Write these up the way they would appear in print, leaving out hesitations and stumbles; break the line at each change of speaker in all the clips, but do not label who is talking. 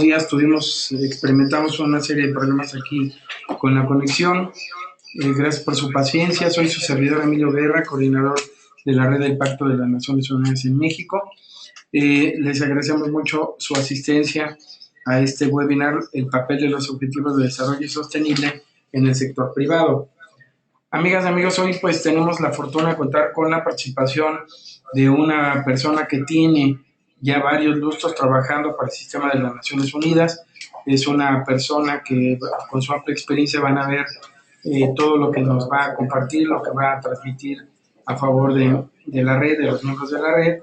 días experimentamos una serie de problemas aquí con la conexión. Gracias por su paciencia. Soy su servidor Emilio Guerra, coordinador de la Red del Pacto de las Naciones Unidas en México. Les agradecemos mucho su asistencia a este webinar, el papel de los objetivos de desarrollo sostenible en el sector privado. Amigas y amigos, hoy pues tenemos la fortuna de contar con la participación de una persona que tiene ya varios lustros trabajando para el sistema de las Naciones Unidas. Es una persona que con su amplia experiencia van a ver todo lo que nos va a compartir, lo que va a transmitir a favor de la red, de los miembros de la red,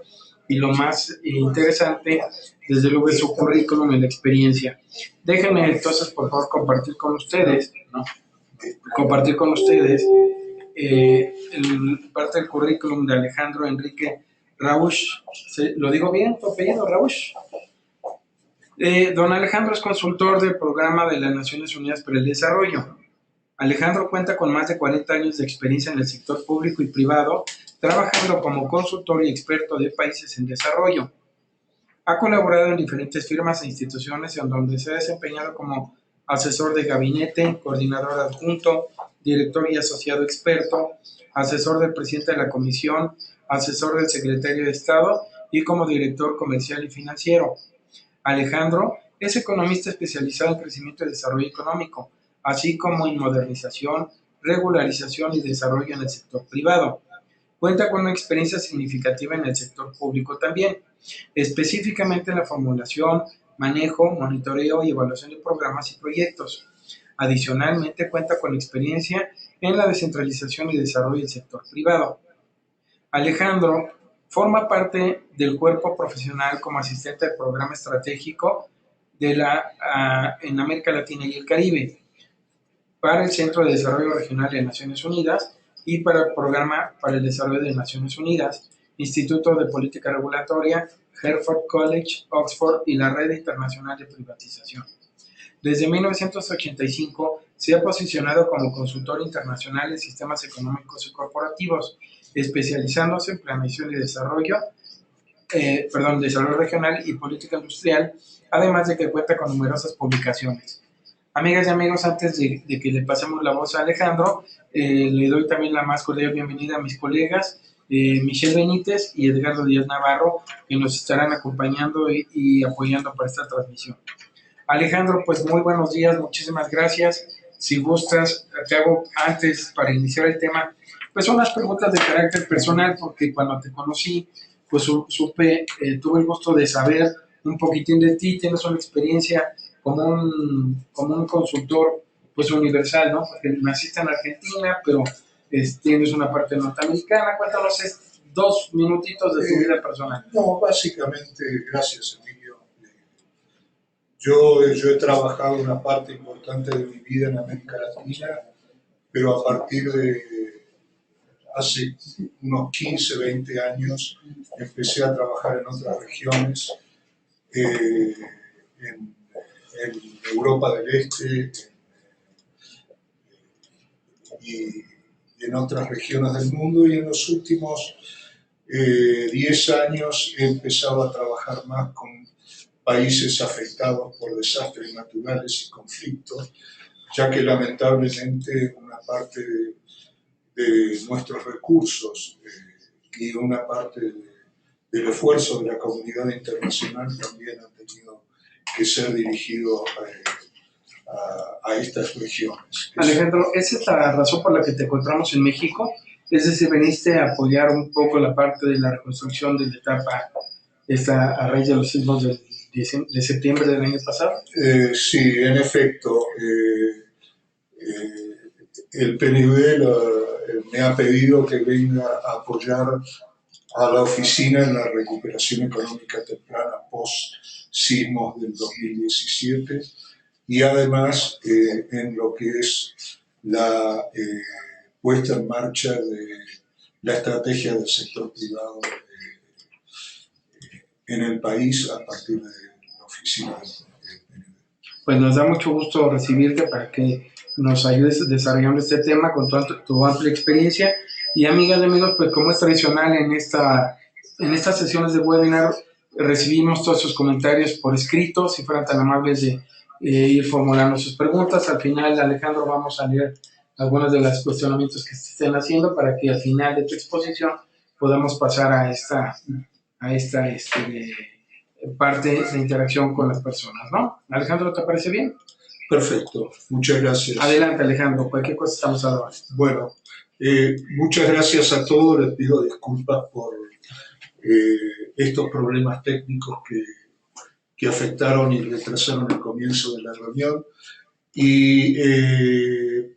y lo más interesante, desde luego, es su currículum y la experiencia. Déjenme entonces, por favor, compartir con ustedes parte del currículum de Alejandro Enrique Rauch. ¿Lo digo bien, tu apellido, Rauch? Don Alejandro es consultor del Programa de las Naciones Unidas para el Desarrollo. Alejandro cuenta con más de 40 años de experiencia en el sector público y privado, trabajando como consultor y experto de países en desarrollo. Ha colaborado en diferentes firmas e instituciones en donde se ha desempeñado como asesor de gabinete, coordinador adjunto, director y asociado experto, asesor del presidente de la comisión, asesor del secretario de Estado y como director comercial y financiero. Alejandro es economista especializado en crecimiento y desarrollo económico, así como en modernización, regularización y desarrollo en el sector privado. Cuenta con una experiencia significativa en el sector público también, específicamente en la formulación, manejo, monitoreo y evaluación de programas y proyectos. Adicionalmente, cuenta con experiencia en la descentralización y desarrollo del sector privado. Alejandro forma parte del cuerpo profesional como asistente del programa estratégico en América Latina y el Caribe para el Centro de Desarrollo Regional de Naciones Unidas y para el Programa para el Desarrollo de Naciones Unidas, Instituto de Política Regulatoria, Hertford College, Oxford y la Red Internacional de Privatización. Desde 1985 se ha posicionado como consultor internacional en sistemas económicos y corporativos, especializándose en planeación y desarrollo regional y política industrial, además de que cuenta con numerosas publicaciones. Amigas y amigos, antes de que le pasemos la voz a Alejandro, le doy también la más cordial bienvenida a mis colegas, Michelle Benítez y Edgardo Díaz Navarro, que nos estarán acompañando y apoyando para esta transmisión. Alejandro, pues muy buenos días, muchísimas gracias. Si gustas, te hago antes, para iniciar el tema, pues unas preguntas de carácter personal, porque cuando te conocí, pues tuve el gusto de saber un poquitín de ti. Tienes una experiencia como un consultor pues universal, ¿no? Porque naciste en Argentina, pero tienes una parte norteamericana. Cuéntanos 2 minutitos de tu vida personal.
No, básicamente, gracias, Emilio. Yo he trabajado una parte importante de mi vida en América Latina, pero a partir de hace unos 15, 20 años empecé a trabajar en otras regiones, en Europa del Este y en otras regiones del mundo, y en los últimos 10 años he empezado a trabajar más con países afectados por desastres naturales y conflictos, ya que lamentablemente una parte de nuestros recursos y una parte del esfuerzo de la comunidad internacional también han tenido que ser dirigido a estas regiones.
Alejandro, ¿esa es la razón por la que te encontramos en México? Es decir, veniste a apoyar un poco la parte de la reconstrucción de la etapa a raíz de los sismos de septiembre del año pasado.
Sí, en efecto. El PNUD me ha pedido que venga a apoyar a la oficina en la recuperación económica temprana post-sismos del 2017 y además en lo que es la puesta en marcha de la estrategia del sector privado en el país a partir de la oficina del PNUD.
Pues nos da mucho gusto recibirte para que nos ayudes desarrollando este tema con tu amplia experiencia. Y amigas y amigos, pues como es tradicional en estas sesiones de webinar, recibimos todos sus comentarios por escrito, si fueran tan amables de ir formulando sus preguntas. Al final, Alejandro, vamos a leer algunos de los cuestionamientos que se estén haciendo para que al final de tu exposición podamos pasar a esta parte de interacción con las personas, ¿no? Alejandro, ¿te parece bien?
Perfecto, muchas gracias.
Adelante, Alejandro, cualquier cosa estamos a la orden.
Bueno, muchas gracias a todos, les pido disculpas por estos problemas técnicos que afectaron y retrasaron el comienzo de la reunión. Y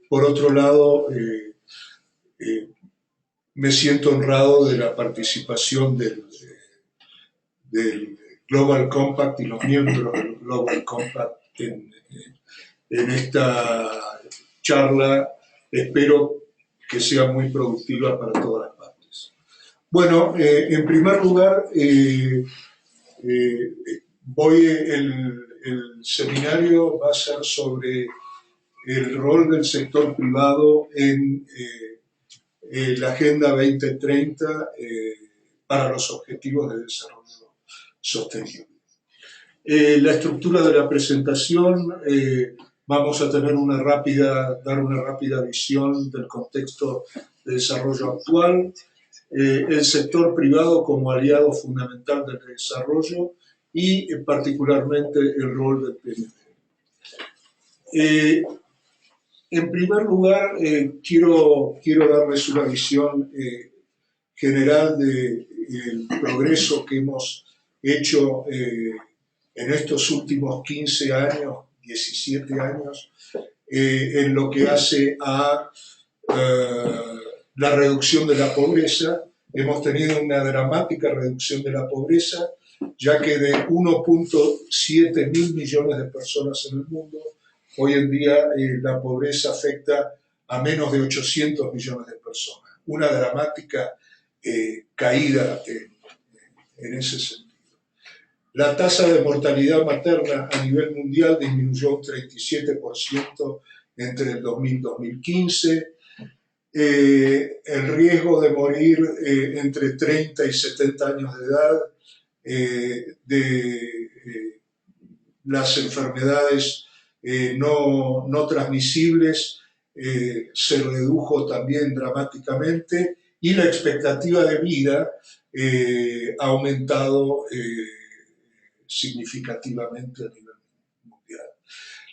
por otro lado, me siento honrado de la participación del Global Compact y los miembros del Global Compact en esta charla. Espero que sea muy productiva para todas las partes. Bueno, en primer lugar, el seminario va a ser sobre el rol del sector privado en la Agenda 2030 para los Objetivos de Desarrollo Sostenible. La estructura de la presentación, vamos a dar una rápida visión del contexto de desarrollo actual, el sector privado como aliado fundamental del desarrollo y particularmente el rol del PNUD. En primer lugar, quiero darles una visión general del progreso que hemos hecho en estos últimos 15 años, 17 años, en lo que hace a la reducción de la pobreza. Hemos tenido una dramática reducción de la pobreza, ya que de 1.7 mil millones de personas en el mundo, hoy en día la pobreza afecta a menos de 800 millones de personas. Una dramática caída en ese sentido. La tasa de mortalidad materna a nivel mundial disminuyó un 37% entre el 2000 y 2015. El riesgo de morir entre 30 y 70 años de edad de las enfermedades no transmisibles se redujo también dramáticamente, y la expectativa de vida ha aumentado significativamente a nivel mundial.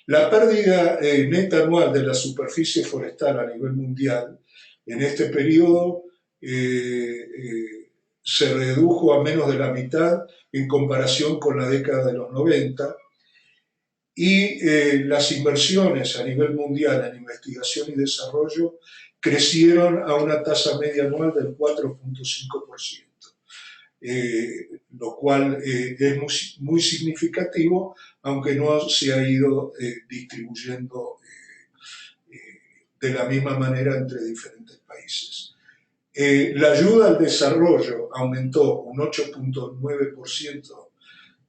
La pérdida neta anual de la superficie forestal a nivel mundial en este periodo se redujo a menos de la mitad en comparación con la década de los 90, y las inversiones a nivel mundial en investigación y desarrollo crecieron a una tasa media anual del 4.5%, lo cual es muy significativo, aunque no se ha ido distribuyendo de la misma manera entre diferentes países. La ayuda al desarrollo aumentó un 8.9%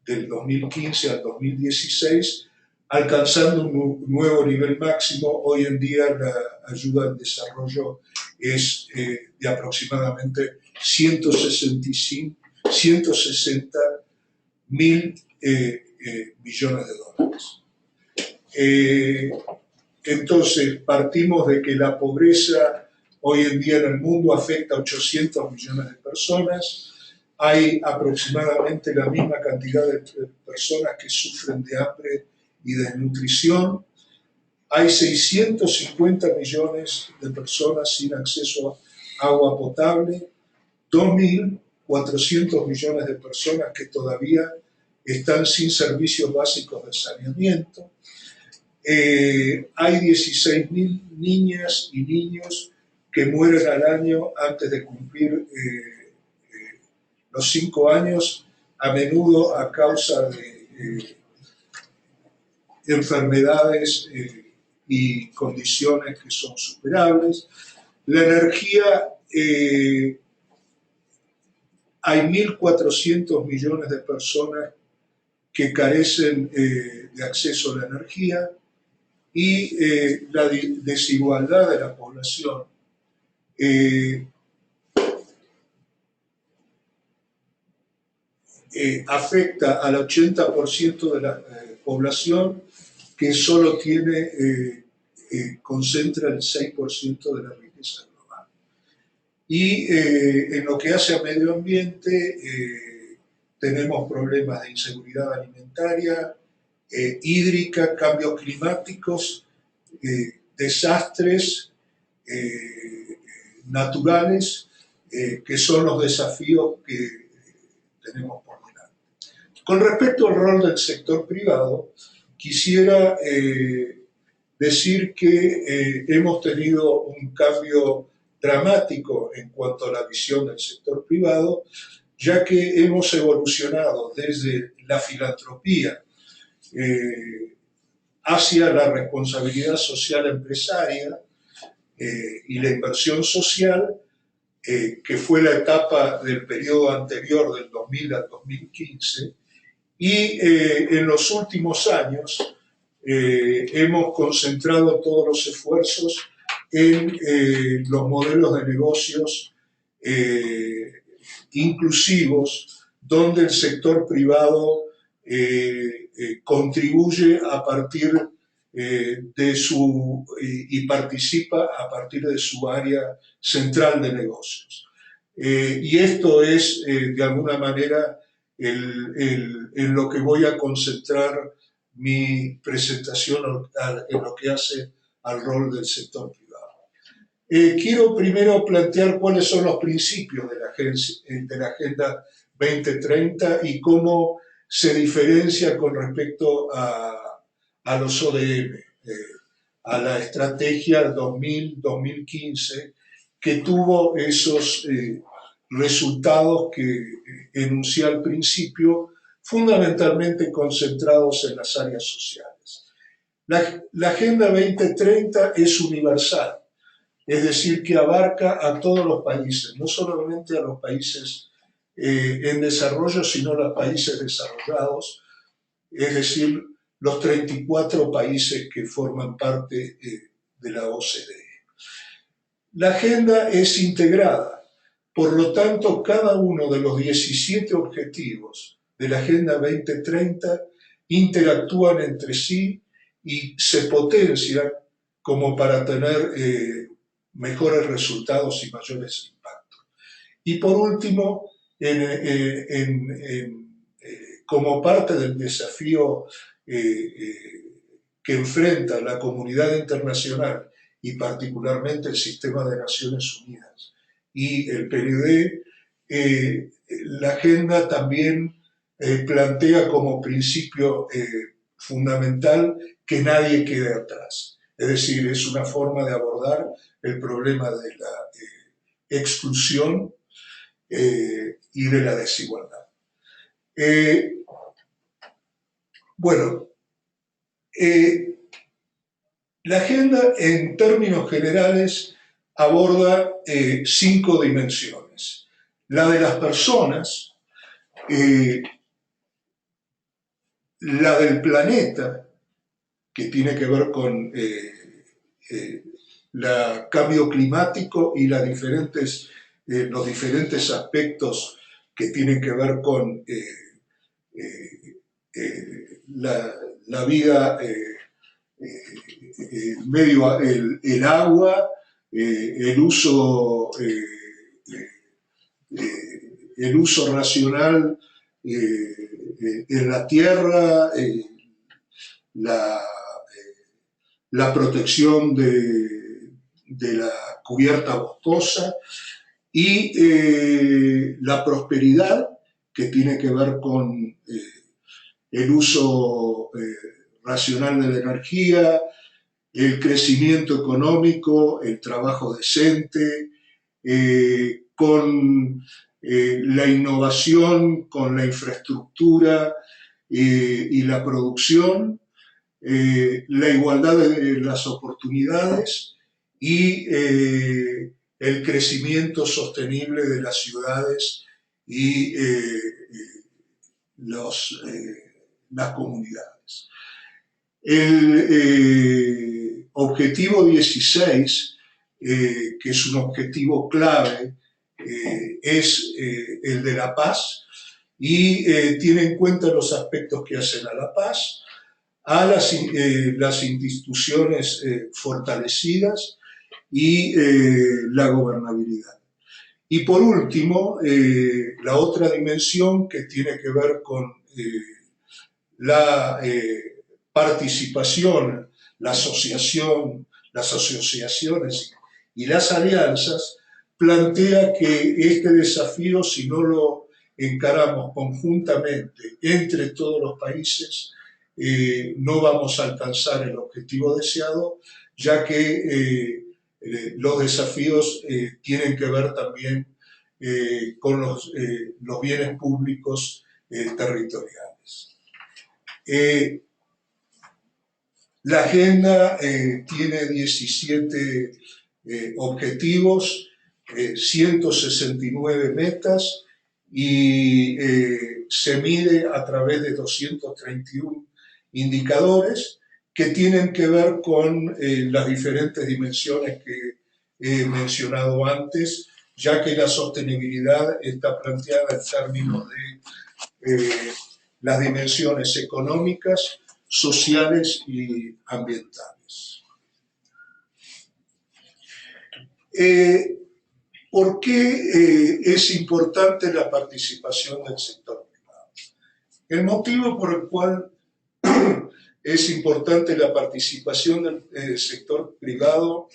del 2015 al 2016, alcanzando un nuevo nivel máximo. Hoy en día la ayuda al desarrollo es de aproximadamente 160 mil millones de dólares. Entonces, partimos de que la pobreza hoy en día en el mundo afecta a 800 millones de personas. Hay aproximadamente la misma cantidad de personas que sufren de hambre y desnutrición. Hay 650 millones de personas sin acceso a agua potable, 2.400 millones de personas que todavía están sin servicios básicos de saneamiento. Hay 16.000 niñas y niños que mueren al año antes de cumplir los 5 años, a menudo a causa de enfermedades y condiciones que son superables. La energía, hay 1.400 millones de personas que carecen de acceso a la energía, y la desigualdad de la población afecta al 80% de la población, que solo concentra el 6% de la riqueza global. Y en lo que hace a medio ambiente, tenemos problemas de inseguridad alimentaria, hídrica, cambios climáticos, desastres naturales, que son los desafíos que tenemos por delante. Con respecto al rol del sector privado, quisiera decir que hemos tenido un cambio dramático en cuanto a la visión del sector privado, ya que hemos evolucionado desde la filantropía hacia la responsabilidad social empresaria y la inversión social, que fue la etapa del periodo anterior, del 2000 al 2015, y en los últimos años hemos concentrado todos los esfuerzos en los modelos de negocios inclusivos, donde el sector privado contribuye a partir y participa a partir de su área central de negocios. Y esto es, de alguna manera, en lo que voy a concentrar mi presentación, en lo que hace al rol del sector privado. Quiero primero plantear cuáles son los principios de la Agenda 2030 y cómo se diferencia con respecto a los ODM, a la estrategia 2000-2015, que tuvo esos resultados que enuncié al principio, fundamentalmente concentrados en las áreas sociales. La Agenda 2030 es universal, es decir, que abarca a todos los países, no solamente a los países en desarrollo, sino a los países desarrollados, es decir, los 34 países que forman parte de la OCDE. La agenda es integrada, por lo tanto, cada uno de los 17 objetivos de la Agenda 2030 interactúan entre sí y se potencian como para tener mejores resultados y mayores impactos. Y por último, como parte del desafío que enfrenta la comunidad internacional y particularmente el sistema de Naciones Unidas y el PNUD, la agenda también plantea como principio fundamental que nadie quede atrás. Es decir, es una forma de abordar el problema de la exclusión y de la desigualdad. La agenda en términos generales aborda 5 dimensiones. La de las personas, la del planeta, que tiene que ver con el cambio climático y los diferentes aspectos que tienen que ver con la vida, el agua, el uso racional en la tierra, la protección de la cubierta boscosa y la prosperidad, que tiene que ver con el uso racional de la energía, el crecimiento económico, el trabajo decente, con la innovación, con la infraestructura y la producción, la igualdad de las oportunidades y el crecimiento sostenible de las ciudades y las comunidades. El objetivo 16, que es un objetivo clave, es el de la paz, y tiene en cuenta los aspectos que hacen a la paz, a las instituciones fortalecidas y la gobernabilidad. Y por último, la otra dimensión que tiene que ver con la participación, la asociación, las asociaciones y las alianzas, plantea que este desafío, si no lo encaramos conjuntamente entre todos los países, no vamos a alcanzar el objetivo deseado, ya que los desafíos tienen que ver también con los bienes públicos territoriales. La agenda tiene 17 objetivos, 169 metas y se mide a través de 231 indicadores que tienen que ver con las diferentes dimensiones que he mencionado antes, ya que la sostenibilidad está planteada en términos de las dimensiones económicas, sociales y ambientales. ¿Por qué es importante la participación del sector privado? El motivo por el cual es importante la participación del sector privado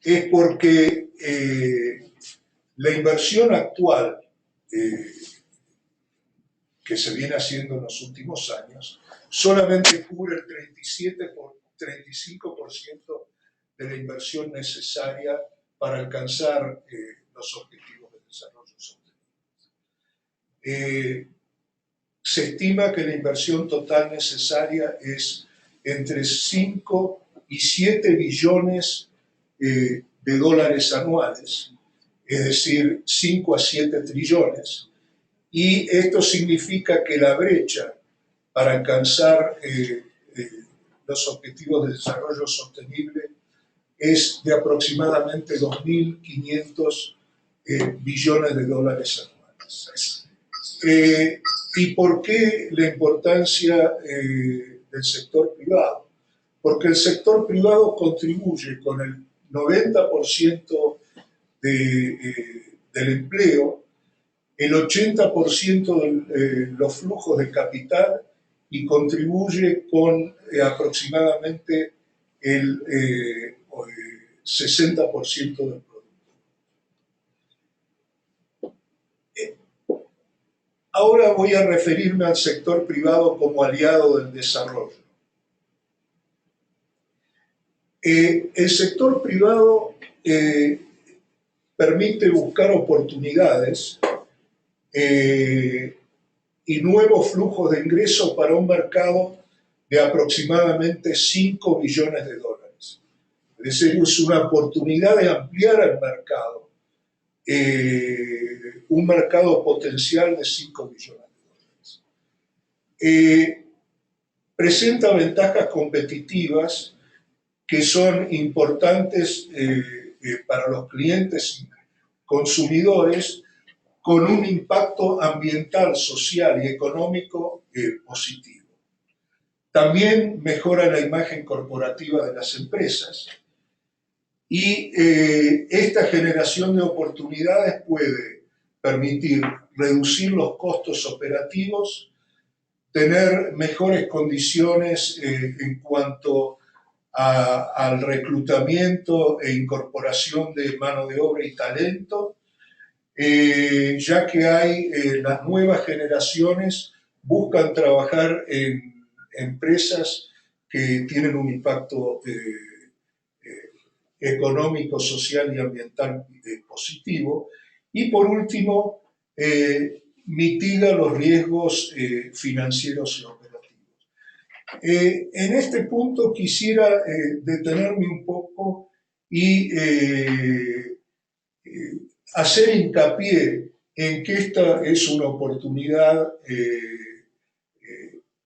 es porque la inversión actual que se viene haciendo en los últimos años solamente cubre el 35% de la inversión necesaria para alcanzar los objetivos de desarrollo sostenible. Se estima que la inversión total necesaria es entre 5 y 7 billones de dólares anuales, es decir, 5 a 7 trillones, y esto significa que la brecha para alcanzar los objetivos de desarrollo sostenible es de aproximadamente 2.500 billones de dólares anuales. ¿Y por qué la importancia del sector privado? Porque el sector privado contribuye con el 90% del empleo, el 80% de los flujos de capital y contribuye con aproximadamente el 60% del producto. Ahora voy a referirme al sector privado como aliado del desarrollo. El sector privado permite buscar oportunidades y nuevos flujos de ingresos para un mercado de aproximadamente 5 billones de dólares. Es decir, es una oportunidad de ampliar el mercado, un mercado potencial de 5 billones de dólares. Presenta ventajas competitivas que son importantes para los clientes y consumidores, con un impacto ambiental, social y económico positivo. También mejora la imagen corporativa de las empresas y esta generación de oportunidades puede permitir reducir los costos operativos, tener mejores condiciones en cuanto al reclutamiento e incorporación de mano de obra y talento, ya que las nuevas generaciones buscan trabajar en empresas que tienen un impacto económico, social y ambiental positivo. Y por último, mitiga los riesgos financieros y operativos. En este punto quisiera detenerme un poco y hacer hincapié en que esta es una oportunidad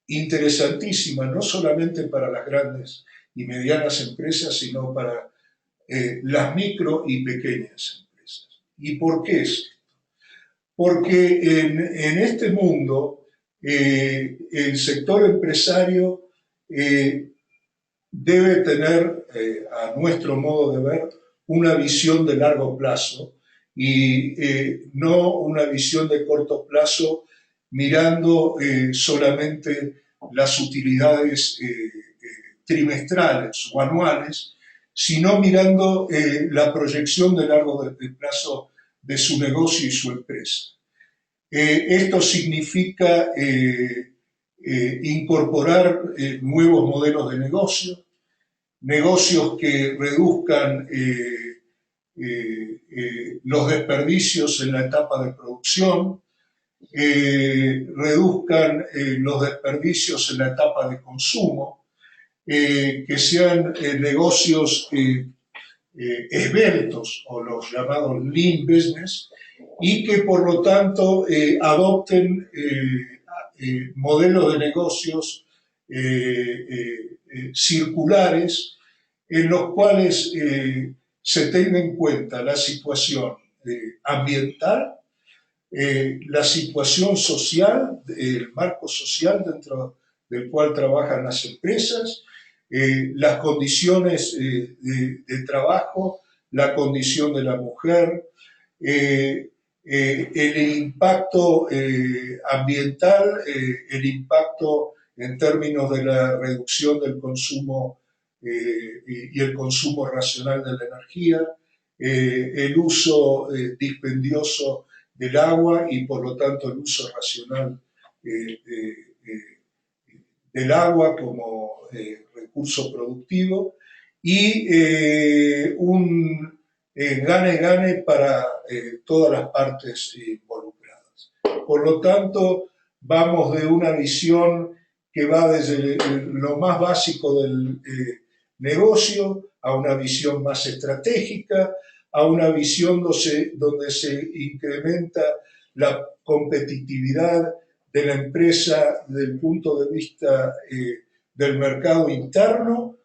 interesantísima, no solamente para las grandes y medianas empresas, sino para las micro y pequeñas empresas. ¿Y por qué es esto? porque en este mundo el sector empresario debe tener, a nuestro modo de ver, una visión de largo plazo y no una visión de corto plazo mirando solamente las utilidades trimestrales o anuales, sino mirando la proyección de largo plazo de su negocio y su empresa. Esto significa incorporar nuevos modelos de negocio, negocios que reduzcan los desperdicios en la etapa de producción, reduzcan los desperdicios en la etapa de consumo, que sean negocios esbeltos o los llamados lean business y que por lo tanto adopten modelos de negocios circulares en los cuales se tenga en cuenta la situación ambiental, la situación social, el marco social dentro del cual trabajan las empresas, las condiciones de trabajo, la condición de la mujer, el impacto ambiental, el impacto en términos de la reducción del consumo y el consumo racional de la energía, el uso dispendioso del agua y por lo tanto el uso racional del agua como recurso productivo y un gane-gane para todas las partes involucradas. Por lo tanto, vamos de una visión que va desde lo más básico del negocio a una visión más estratégica, a una visión donde se incrementa la competitividad de la empresa desde el punto de vista del mercado interno,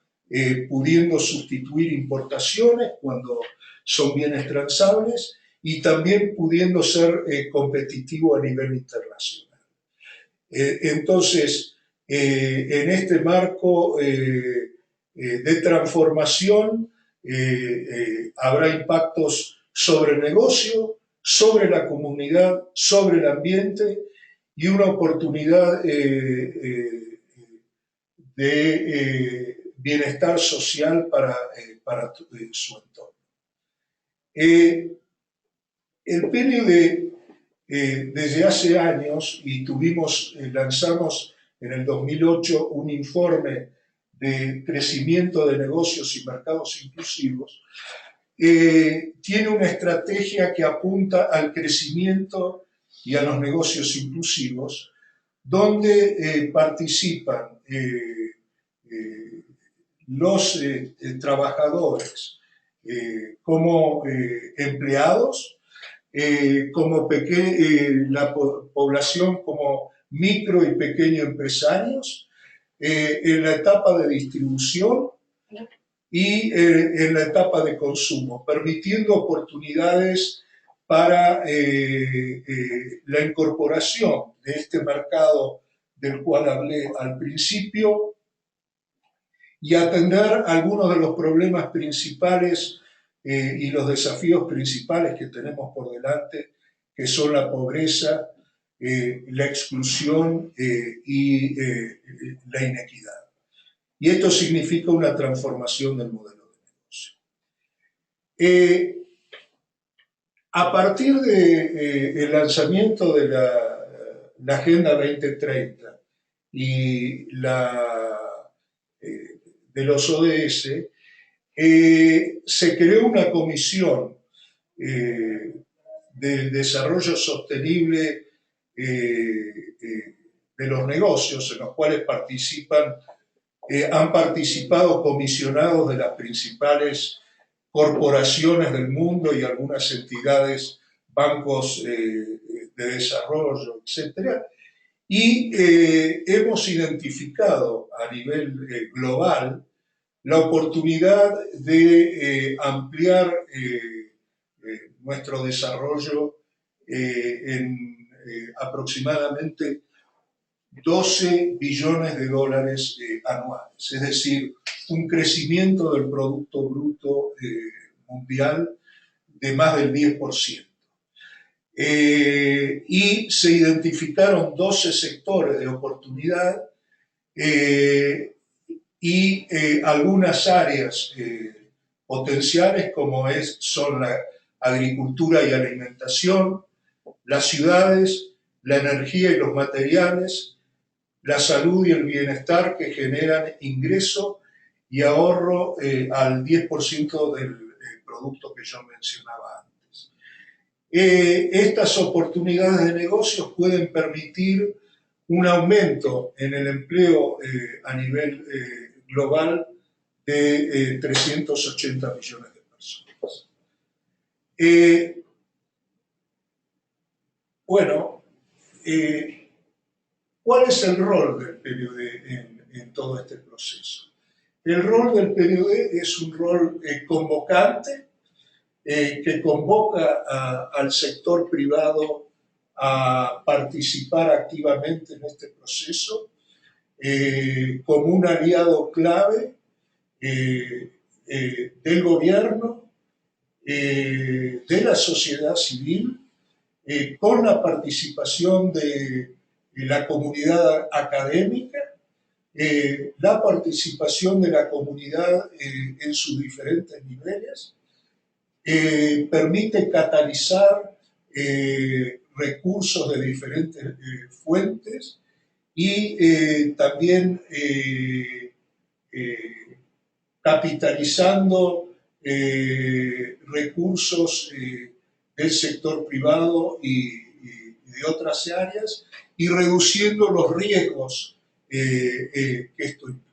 pudiendo sustituir importaciones cuando son bienes transables y también pudiendo ser competitivo a nivel internacional. Entonces, en este marco de transformación habrá impactos sobre el negocio, sobre la comunidad, sobre el ambiente y una oportunidad de bienestar social para su entorno. El PNUD desde hace años, y lanzamos en el 2008 un informe de crecimiento de negocios y mercados inclusivos, tiene una estrategia que apunta al crecimiento y a los negocios inclusivos, donde participan los trabajadores como empleados, como la población como micro y pequeño empresarios, en la etapa de distribución y en la etapa de consumo, permitiendo oportunidades para la incorporación de este mercado del cual hablé al principio y atender algunos de los problemas principales y los desafíos principales que tenemos por delante, que son la pobreza, la exclusión y la inequidad. Y esto significa una transformación del modelo de negocio. A partir del lanzamiento de la Agenda 2030 y de los ODS, se creó una comisión del desarrollo sostenible de los negocios, en los cuales han participado comisionados de las principales corporaciones del mundo y algunas entidades, bancos de desarrollo, etc. Y hemos identificado a nivel global la oportunidad de ampliar nuestro desarrollo en aproximadamente 12 billones de dólares anuales, es decir, un crecimiento del Producto Bruto mundial de más del 10%. Y se identificaron 12 sectores de oportunidad y algunas áreas potenciales como son la agricultura y alimentación, las ciudades, la energía y los materiales, la salud y el bienestar que generan ingreso y ahorro al 10% del producto que yo mencionaba antes. Estas oportunidades de negocios pueden permitir un aumento en el empleo a nivel global de 380 millones de personas. Bueno, ¿cuál es el rol del PDUD en todo este proceso? El rol del PDUD es un rol convocante que convoca al sector privado a participar activamente en este proceso como un aliado clave del gobierno, de la sociedad civil, con la participación de la comunidad académica, la participación de la comunidad en sus diferentes niveles, permite catalizar recursos de diferentes fuentes y también capitalizando recursos del sector privado y de otras áreas y reduciendo los riesgos que esto implica.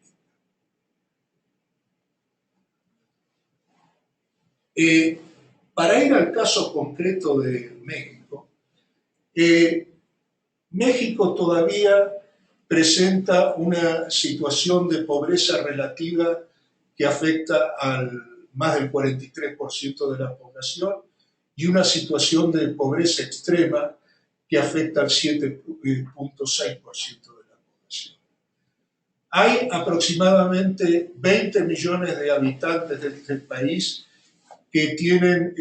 Para ir al caso concreto de México, México todavía presenta una situación de pobreza relativa que afecta al más del 43% de la población y una situación de pobreza extrema que afecta al 7.6% de la población. Hay aproximadamente 20 millones de habitantes de este país que tienen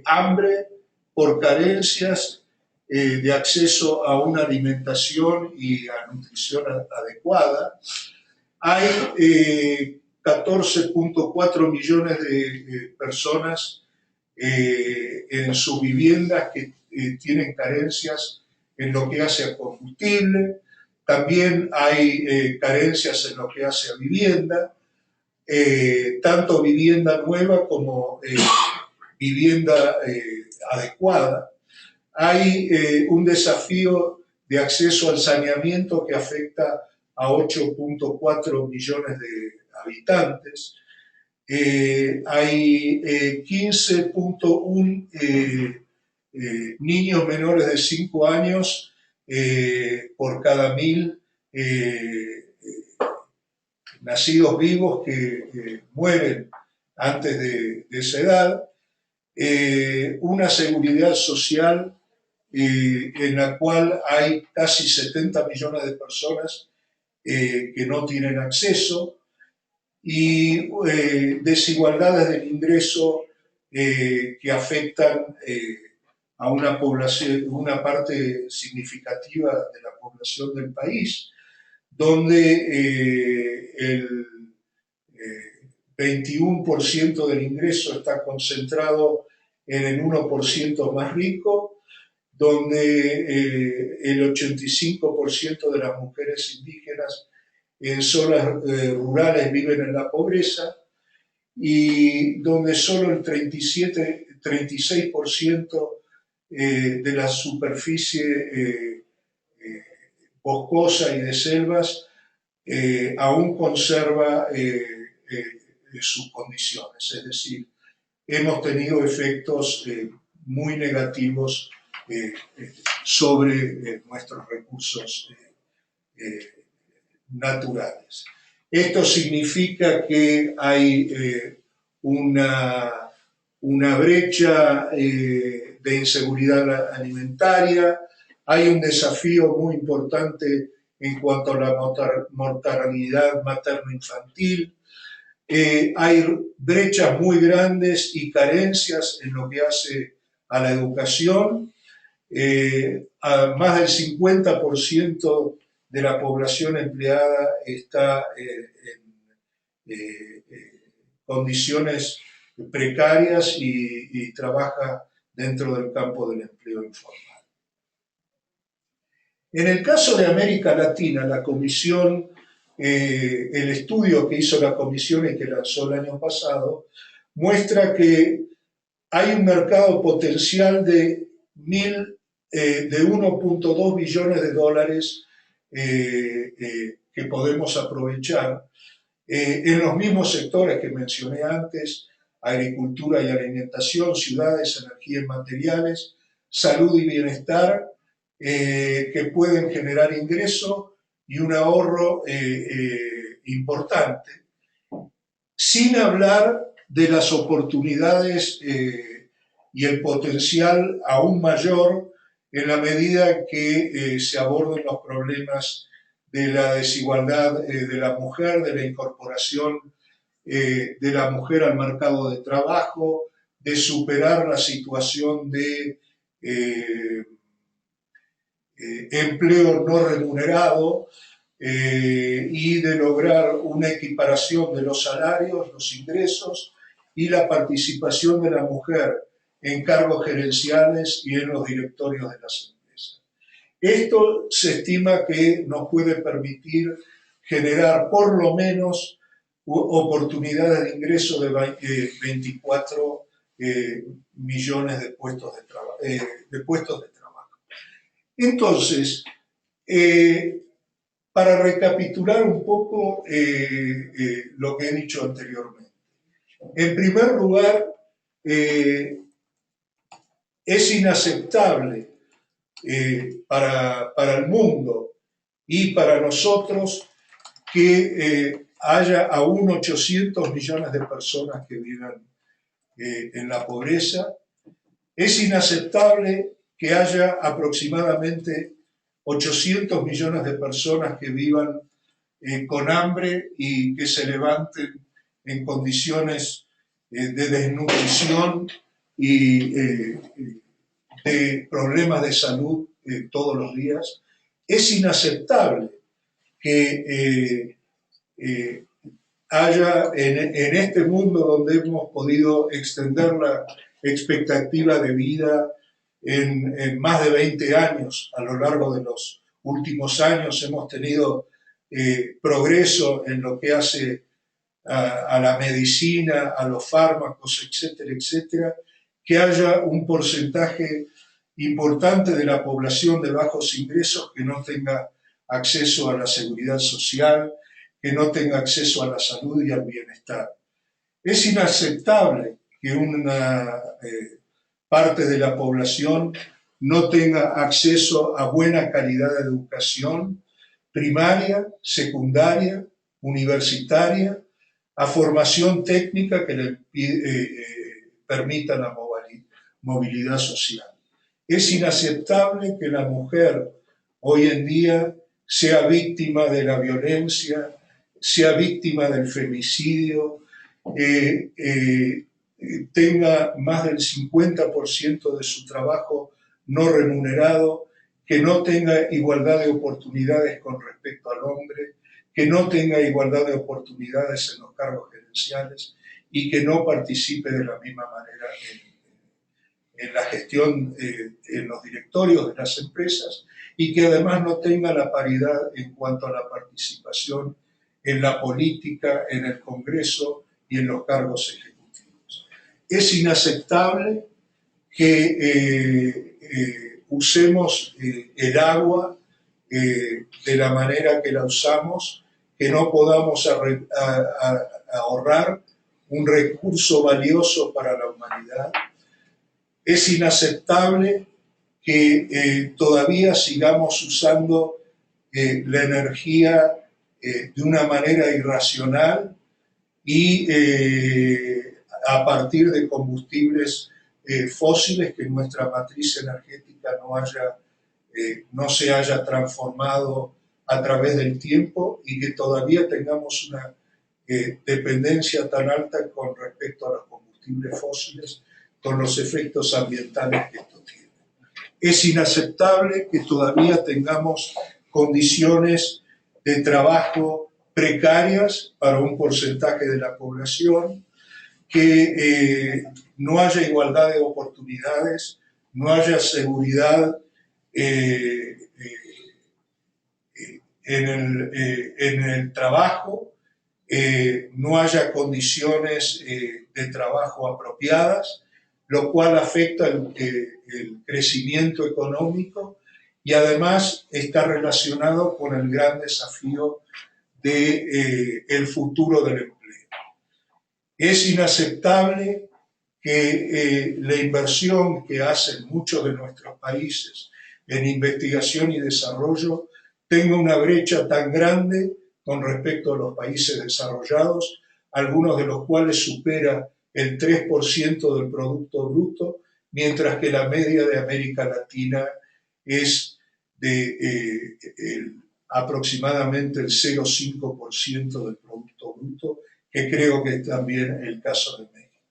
hambre por carencias de acceso a una alimentación y a nutrición adecuada. Hay 14.4 millones de personas en sus viviendas que tienen carencias en lo que hace a combustible. También hay carencias en lo que hace a vivienda, tanto vivienda nueva como vivienda adecuada. Hay un desafío de acceso al saneamiento que afecta a 8.4 millones de habitantes. Hay 15.1 niños menores de 5 años por cada 1000 nacidos vivos que mueren antes de esa edad. Una seguridad social en la cual hay casi 70 millones de personas que no tienen acceso y desigualdades del ingreso que afectan a una población, una parte significativa de la población del país, donde el 21% del ingreso está concentrado en el 1% más rico, donde el 85% de las mujeres indígenas en zonas rurales viven en la pobreza y donde solo el 36% de la superficie boscosa y de selvas aún conserva sus condiciones. Es decir, hemos tenido efectos muy negativos sobre nuestros recursos naturales. Esto significa que hay una una brecha de inseguridad alimentaria, hay un desafío muy importante en cuanto a la mortalidad materno-infantil, hay brechas muy grandes y carencias en lo que hace a la educación. A más del 50% de la población empleada está en condiciones precarias y trabaja dentro del campo del empleo informal. En el caso de América Latina, la comisión, el estudio que hizo la comisión y que lanzó el año pasado, muestra que hay un mercado potencial de 1.2 billones de dólares que podemos aprovechar en los mismos sectores que mencioné antes: agricultura y alimentación, ciudades, energías y materiales, salud y bienestar, que pueden generar ingreso y un ahorro importante, sin hablar de las oportunidades y el potencial aún mayor en la medida que se aborden los problemas de la desigualdad de la mujer, de la incorporación de la mujer al mercado de trabajo, de superar la situación de empleo no remunerado y de lograr una equiparación de los salarios, los ingresos y la participación de la mujer en cargos gerenciales y en los directorios de las empresas. Esto se estima que nos puede permitir generar por lo menos oportunidades de ingreso de 24 millones de puestos de trabajo. Entonces, para recapitular un poco lo que he dicho anteriormente. En primer lugar, es inaceptable para el mundo y para nosotros que haya aún 800 millones de personas que vivan en la pobreza. Es inaceptable que haya aproximadamente 800 millones de personas que vivan con hambre y que se levanten en condiciones de desnutrición y de problemas de salud todos los días. Es inaceptable que haya en este mundo donde hemos podido extender la expectativa de vida en más de 20 años, a lo largo de los últimos años hemos tenido progreso en lo que hace a la medicina, a los fármacos, etcétera, etcétera, que haya un porcentaje importante de la población de bajos ingresos que no tenga acceso a la seguridad social, que no tenga acceso a la salud y al bienestar. Es inaceptable que una parte de la población no tenga acceso a buena calidad de educación primaria, secundaria, universitaria, a formación técnica que le permita la movilidad social. Es inaceptable que la mujer hoy en día sea víctima de la violencia, sea víctima del femicidio, tenga más del 50% de su trabajo no remunerado, que no tenga igualdad de oportunidades con respecto al hombre, que no tenga igualdad de oportunidades en los cargos gerenciales y que no participe de la misma manera en la gestión, en los directorios de las empresas, y que además no tenga la paridad en cuanto a la participación en la política, en el Congreso y en los cargos ejecutivos. Es inaceptable que usemos el agua de la manera que la usamos, que no podamos ahorrar un recurso valioso para la humanidad. Es inaceptable que todavía sigamos usando la energía de una manera irracional y a partir de combustibles fósiles, que nuestra matriz energética no se haya transformado a través del tiempo y que todavía tengamos una dependencia tan alta con respecto a los combustibles fósiles, con los efectos ambientales que esto tiene. Es inaceptable que todavía tengamos condiciones de trabajo precarias para un porcentaje de la población, que no haya igualdad de oportunidades, no haya seguridad en el trabajo, no haya condiciones de trabajo apropiadas, lo cual afecta el crecimiento económico y además está relacionado con el gran desafío del futuro del empleo. Es inaceptable que la inversión que hacen muchos de nuestros países en investigación y desarrollo tenga una brecha tan grande con respecto a los países desarrollados, algunos de los cuales supera el 3% del Producto Bruto, mientras que la media de América Latina es de aproximadamente el 0,5% del Producto Bruto, que creo que es también el caso de México.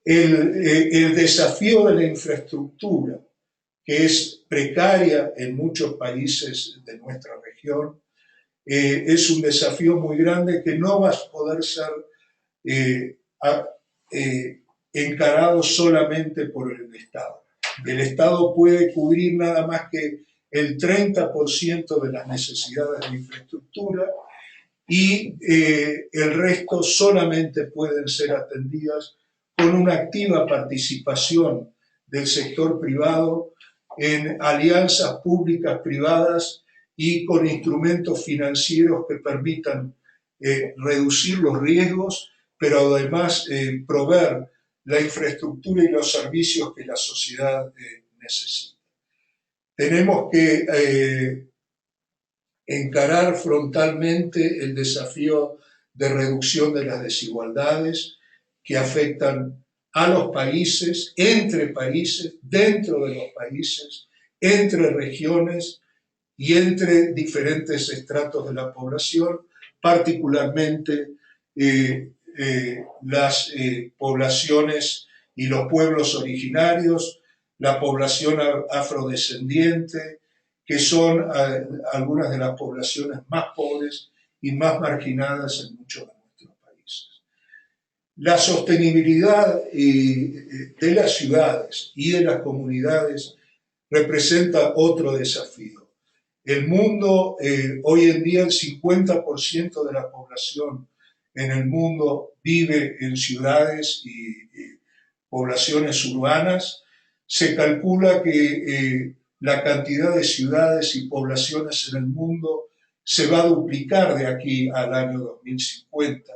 El desafío de la infraestructura, que es precaria en muchos países de nuestra región, es un desafío muy grande que no va a poder ser encarado solamente por el Estado. El Estado puede cubrir nada más que el 30% de las necesidades de infraestructura y el resto solamente pueden ser atendidas con una activa participación del sector privado en alianzas públicas privadas y con instrumentos financieros que permitan reducir los riesgos, pero además proveer la infraestructura y los servicios que la sociedad necesita. Tenemos que encarar frontalmente el desafío de reducción de las desigualdades que afectan a los países, entre países, dentro de los países, entre regiones y entre diferentes estratos de la población, particularmente las poblaciones y los pueblos originarios, la población afrodescendiente, que son algunas de las poblaciones más pobres y más marginadas en muchos de nuestros países. La sostenibilidad de las ciudades y de las comunidades representa otro desafío. El mundo, hoy en día el 50% de la población en el mundo vive en ciudades y poblaciones urbanas. Se calcula que la cantidad de ciudades y poblaciones en el mundo se va a duplicar de aquí al año 2050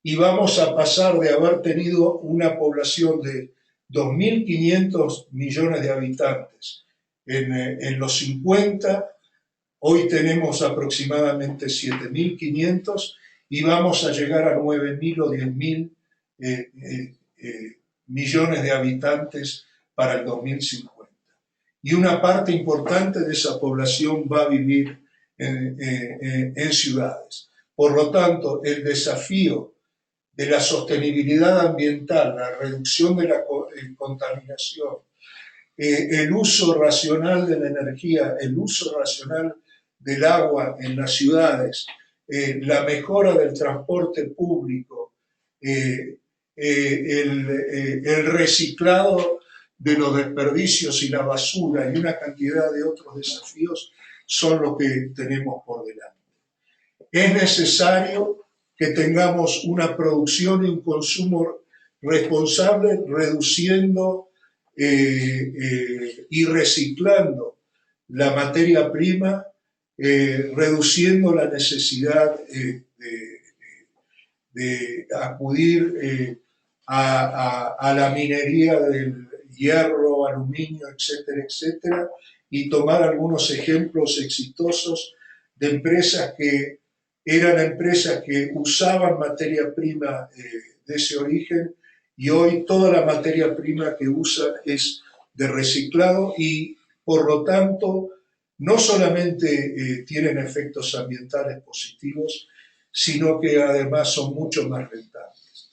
y vamos a pasar de haber tenido una población de 2.500 millones de habitantes en los 50, hoy tenemos aproximadamente 7.500 y vamos a llegar a 9.000 o 10.000 millones de habitantes para el 2050. Y una parte importante de esa población va a vivir en ciudades. Por lo tanto, el desafío de la sostenibilidad ambiental, la reducción de la contaminación, el uso racional de la energía, el uso racional del agua en las ciudades, la mejora del transporte público, el reciclado de los desperdicios y la basura y una cantidad de otros desafíos son los que tenemos por delante. Es necesario que tengamos una producción y un consumo responsable, reduciendo y reciclando la materia prima, reduciendo la necesidad de acudir a la minería del hierro, aluminio, etcétera, etcétera, y tomar algunos ejemplos exitosos de empresas que eran empresas que usaban materia prima de ese origen, y hoy toda la materia prima que usa es de reciclado y por lo tanto no solamente tienen efectos ambientales positivos, sino que además son mucho más rentables.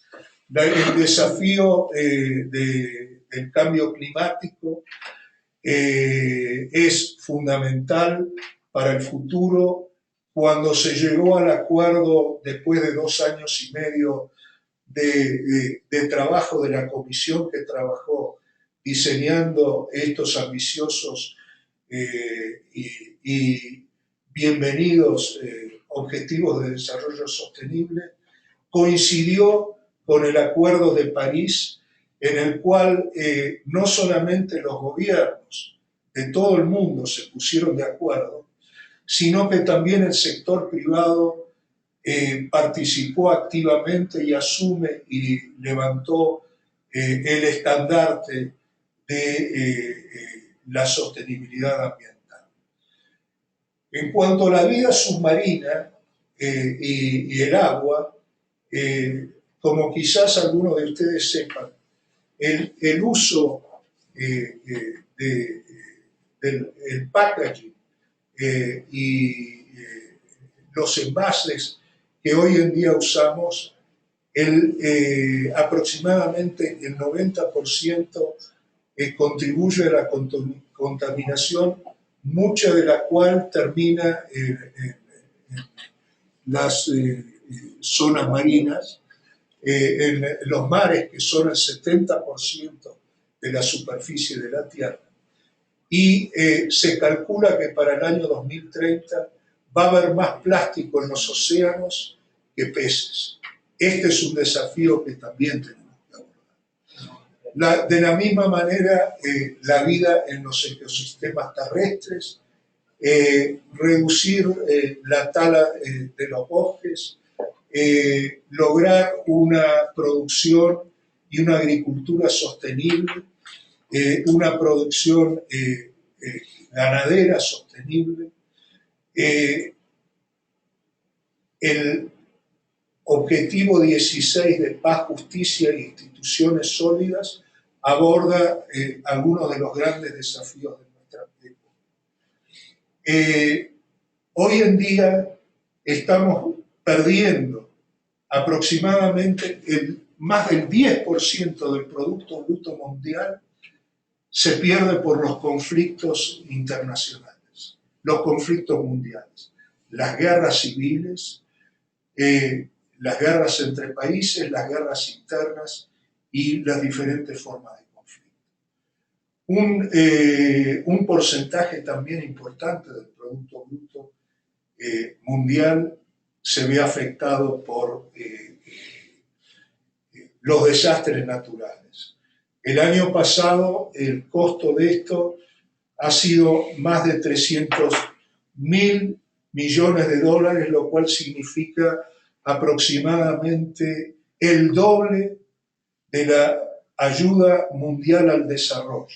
El desafío del cambio climático es fundamental para el futuro. Cuando se llegó al acuerdo después de 2 años y medio de trabajo de la comisión que trabajó diseñando estos ambiciosos y bienvenidos objetivos de desarrollo sostenible, coincidió con el Acuerdo de París, en el cual no solamente los gobiernos de todo el mundo se pusieron de acuerdo, sino que también el sector privado participó activamente y asume y levantó el estandarte de la sostenibilidad ambiental. En cuanto a la vida submarina y el agua, como quizás algunos de ustedes sepan, el uso del packaging y los envases que hoy en día usamos, aproximadamente el 90% contribuye a la contaminación, mucha de la cual termina en las zonas marinas, en los mares, que son el 70% de la superficie de la Tierra. Y se calcula que para el año 2030 va a haber más plástico en los océanos que peces. Este es un desafío que también tenemos que abordar. De la misma manera, la vida en los ecosistemas terrestres, reducir la tala de los bosques, lograr una producción y una agricultura sostenible, una producción ganadera sostenible. El objetivo 16 de paz, justicia e instituciones sólidas aborda algunos de los grandes desafíos de nuestra época. Hoy en día estamos perdiendo aproximadamente más del 10% del Producto Bruto Mundial se pierde por los conflictos internacionales, los conflictos mundiales, las guerras civiles, las guerras entre países, las guerras internas y las diferentes formas de conflicto. Un porcentaje también importante del Producto Bruto Mundial se ve afectado por los desastres naturales. El año pasado el costo de esto ha sido más de 300.000 millones de dólares, lo cual significa aproximadamente el doble de la ayuda mundial al desarrollo.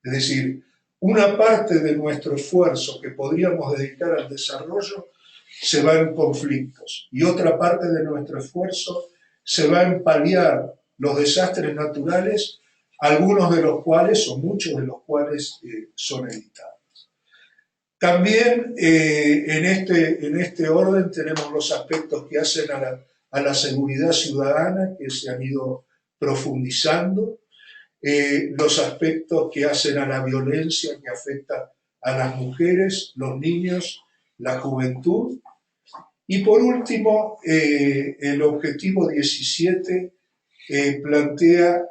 Es decir, una parte de nuestro esfuerzo que podríamos dedicar al desarrollo se va en conflictos y otra parte de nuestro esfuerzo se va en paliar los desastres naturales, algunos de los cuales o muchos de los cuales son evitables. También en este orden tenemos los aspectos que hacen a la seguridad ciudadana, que se han ido profundizando, los aspectos que hacen a la violencia que afecta a las mujeres, los niños, la juventud. Y por último, el objetivo 17 plantea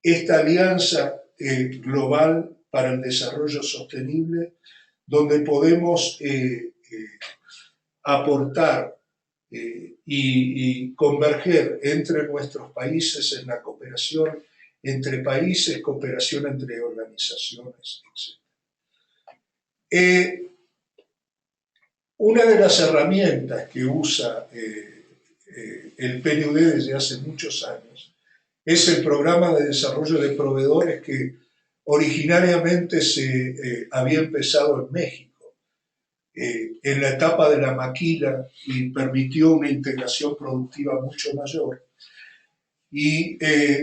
esta alianza global para el desarrollo sostenible, donde podemos aportar y converger entre nuestros países en la cooperación entre países, cooperación entre organizaciones, etc. Una de las herramientas que usa el PNUD desde hace muchos años es el Programa de Desarrollo de Proveedores, que originariamente se había empezado en México, en la etapa de la maquila, y permitió una integración productiva mucho mayor. y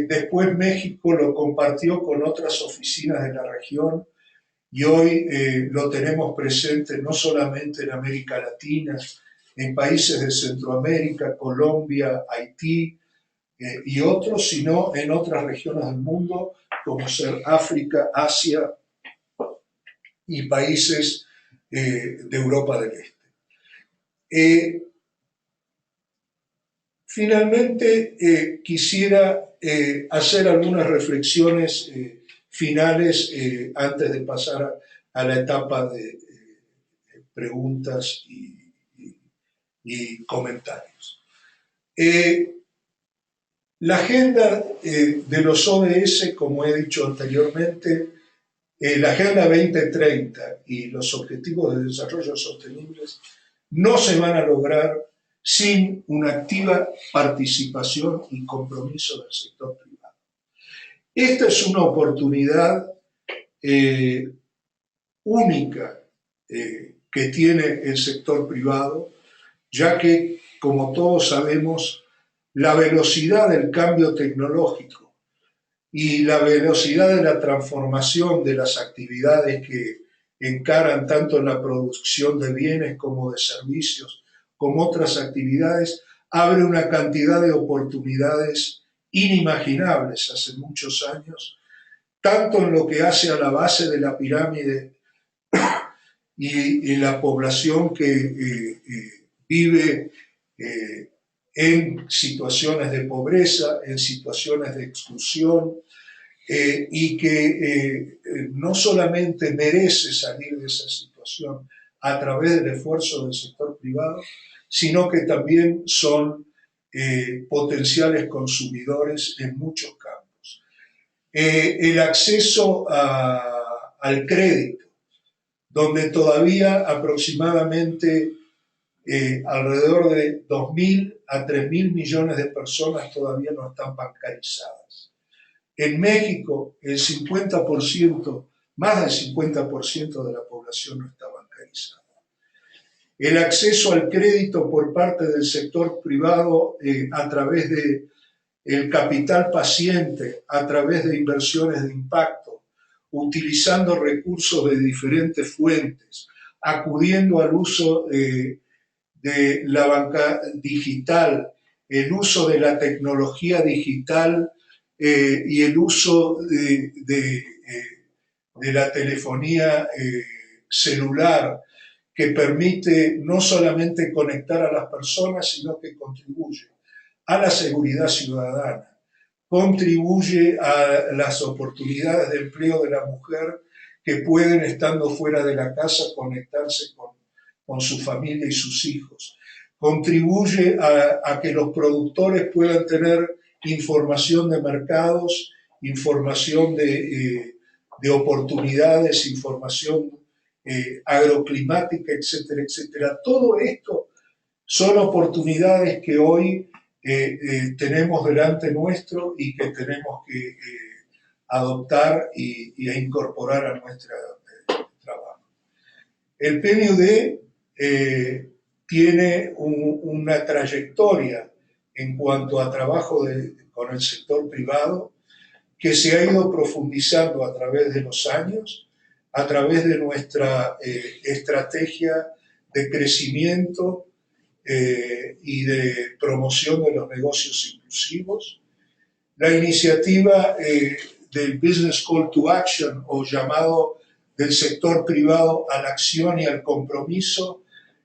después México lo compartió con otras oficinas de la región y hoy lo tenemos presente no solamente en América Latina, en países de Centroamérica, Colombia, Haití y otros, sino en otras regiones del mundo, como ser África, Asia y países de Europa del Este. Finalmente, quisiera hacer algunas reflexiones finales antes de pasar a la etapa de preguntas y comentarios. La agenda de los ODS, como he dicho anteriormente, la Agenda 2030 y los Objetivos de Desarrollo Sostenibles no se van a lograr sin una activa participación y compromiso del sector privado. Esta es una oportunidad única que tiene el sector privado, ya que, como todos sabemos, la velocidad del cambio tecnológico y la velocidad de la transformación de las actividades que encaran tanto en la producción de bienes como de servicios, como otras actividades, abre una cantidad de oportunidades inimaginables hace muchos años, tanto en lo que hace a la base de la pirámide y la población que vive en situaciones de pobreza, en situaciones de exclusión, y que no solamente merece salir de esa situación a través del esfuerzo del sector privado, sino que también son potenciales consumidores en muchos campos. El acceso al crédito, donde todavía aproximadamente alrededor de 2.000 a 3.000 millones de personas todavía no están bancarizadas. En México, el 50%, más del 50% de la población no está bancarizada. El acceso al crédito por parte del sector privado a través del capital paciente, a través de inversiones de impacto, utilizando recursos de diferentes fuentes, acudiendo al uso de la banca digital, el uso de la tecnología digital y el uso de la telefonía celular, que permite no solamente conectar a las personas, sino que contribuye a la seguridad ciudadana, contribuye a las oportunidades de empleo de la mujer que pueden, estando fuera de la casa, conectarse con su familia y sus hijos. Contribuye a que los productores puedan tener información de mercados, información de oportunidades, información agroclimática, etcétera, etcétera. Todo esto son oportunidades que hoy tenemos delante nuestro y que tenemos que adoptar y incorporar a nuestro trabajo. El PNUD tiene una trayectoria en cuanto a trabajo con el sector privado que se ha ido profundizando a través de los años, a través de nuestra estrategia de crecimiento y de promoción de los negocios inclusivos. La iniciativa del Business Call to Action, o llamado del sector privado a la acción y al compromiso,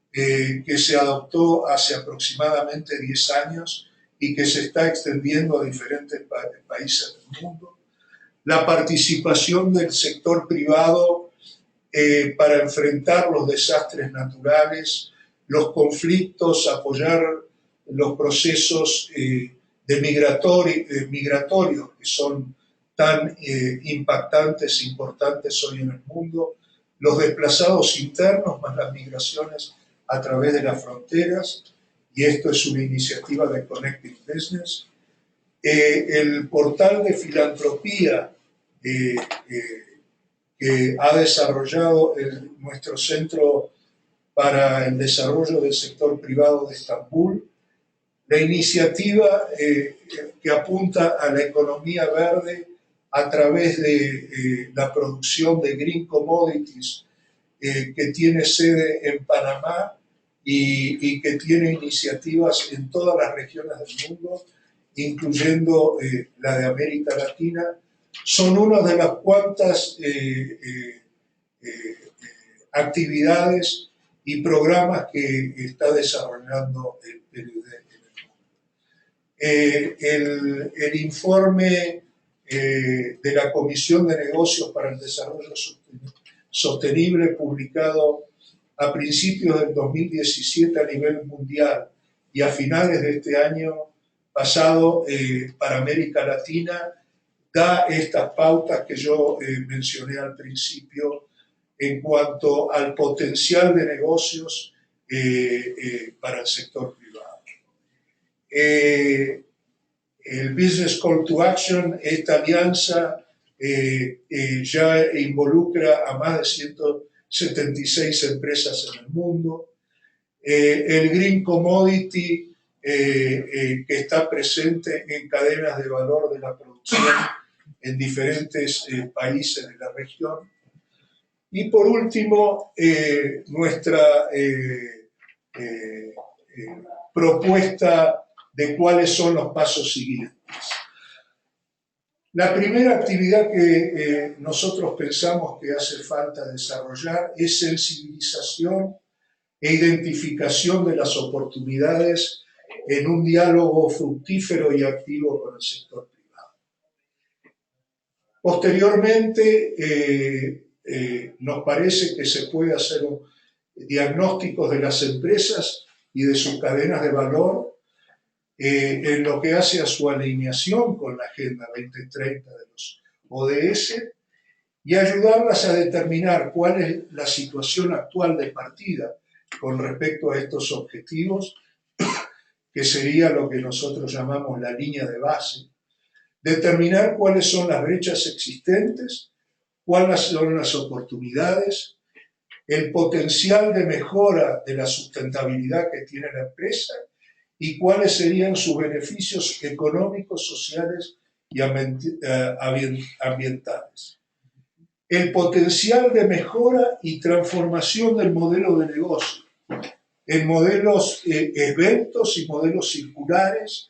que se adoptó hace aproximadamente 10 años y que se está extendiendo a diferentes países del mundo. La participación del sector privado para enfrentar los desastres naturales, los conflictos, apoyar los procesos migratorios que son tan impactantes e importantes hoy en el mundo, los desplazados internos más las migraciones a través de las fronteras, y esto es una iniciativa de Connecting Business. El portal de filantropía que ha desarrollado nuestro Centro para el Desarrollo del Sector Privado de Estambul, La iniciativa que apunta a la economía verde a través de la producción de green commodities, que tiene sede en Panamá y que tiene iniciativas en todas las regiones del mundo, incluyendo la de América Latina, son una de las cuantas actividades y programas que está desarrollando el PNUD en el mundo. El informe de la Comisión de Negocios para el Desarrollo Sostenible, publicado a principios del 2017 a nivel mundial y a finales de este año pasado para América Latina, da estas pautas que yo mencioné al principio en cuanto al potencial de negocios para el sector privado. El Business Call to Action, esta alianza ya involucra a más de 176 empresas en el mundo. El Green Commodity, que está presente en cadenas de valor de la producción en diferentes países de la región. Y por último, nuestra propuesta de cuáles son los pasos siguientes. La primera actividad que nosotros pensamos que hace falta desarrollar es sensibilización e identificación de las oportunidades en un diálogo fructífero y activo con el sector privado. Posteriormente, nos parece que se puede hacer diagnósticos de las empresas y de sus cadenas de valor en lo que hace a su alineación con la Agenda 2030 de los ODS y ayudarlas a determinar cuál es la situación actual de partida con respecto a estos objetivos, que sería lo que nosotros llamamos la línea de base, determinar cuáles son las brechas existentes, cuáles son las oportunidades, el potencial de mejora de la sustentabilidad que tiene la empresa y cuáles serían sus beneficios económicos, sociales y ambientales. El potencial de mejora y transformación del modelo de negocio en modelos esbeltos y modelos circulares,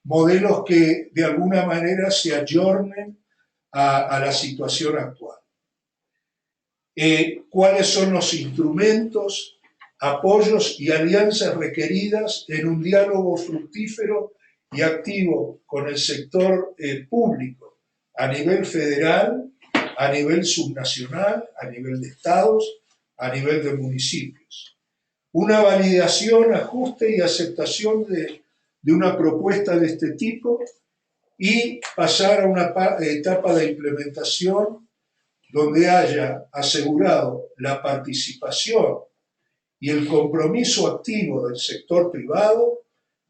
modelos que de alguna manera se ayornen a la situación actual. ¿Cuáles son los instrumentos, apoyos y alianzas requeridas en un diálogo fructífero y activo con el sector público a nivel federal, a nivel subnacional, a nivel de estados, a nivel de municipios? Una validación, ajuste y aceptación de una propuesta de este tipo y pasar a una etapa de implementación donde haya asegurado la participación y el compromiso activo del sector privado,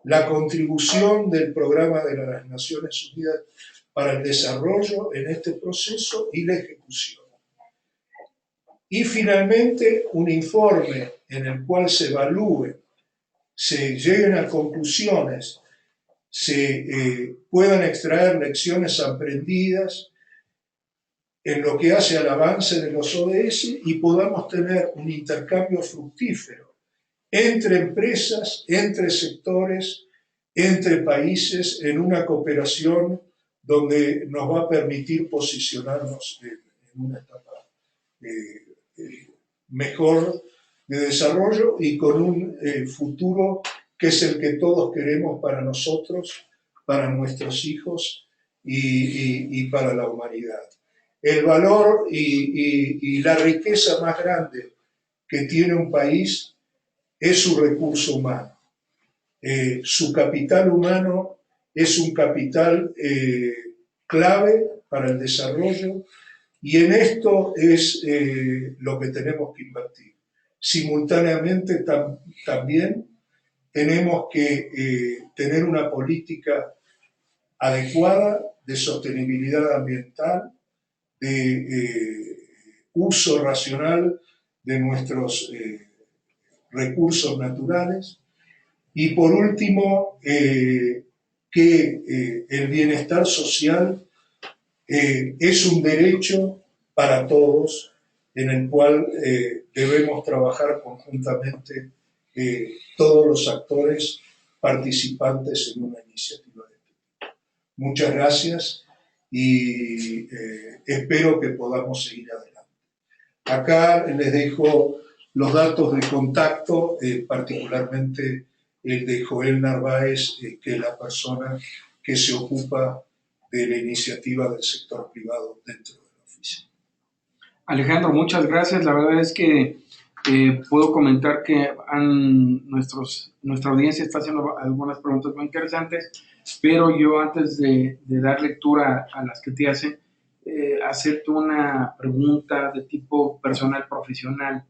la contribución del Programa de las Naciones Unidas para el Desarrollo en este proceso y la ejecución. Y finalmente, un informe en el cual se evalúe, se lleguen a conclusiones, se puedan extraer lecciones aprendidas en lo que hace al avance de los ODS y podamos tener un intercambio fructífero entre empresas, entre sectores, entre países, en una cooperación donde nos va a permitir posicionarnos en una etapa mejor de desarrollo y con un futuro que es el que todos queremos para nosotros, para nuestros hijos y para la humanidad. El valor y la riqueza más grande que tiene un país es su recurso humano. Su capital humano es un capital clave para el desarrollo y en esto es lo que tenemos que invertir. Simultáneamente también tenemos que tener una política adecuada de sostenibilidad ambiental, de uso racional de nuestros recursos naturales Y por último, que el bienestar social es un derecho para todos en el cual debemos trabajar conjuntamente todos los actores participantes en una iniciativa de este tipo. Muchas gracias y espero que podamos seguir adelante. Acá les dejo los datos de contacto, particularmente el de Joel Narváez, que es la persona que se ocupa de la iniciativa del sector privado dentro de la oficina.
Alejandro, muchas gracias. La verdad es que puedo comentar que nuestra audiencia está haciendo algunas preguntas muy interesantes, pero yo antes de dar lectura a las que te hacen, hacerte una pregunta de tipo personal, profesional.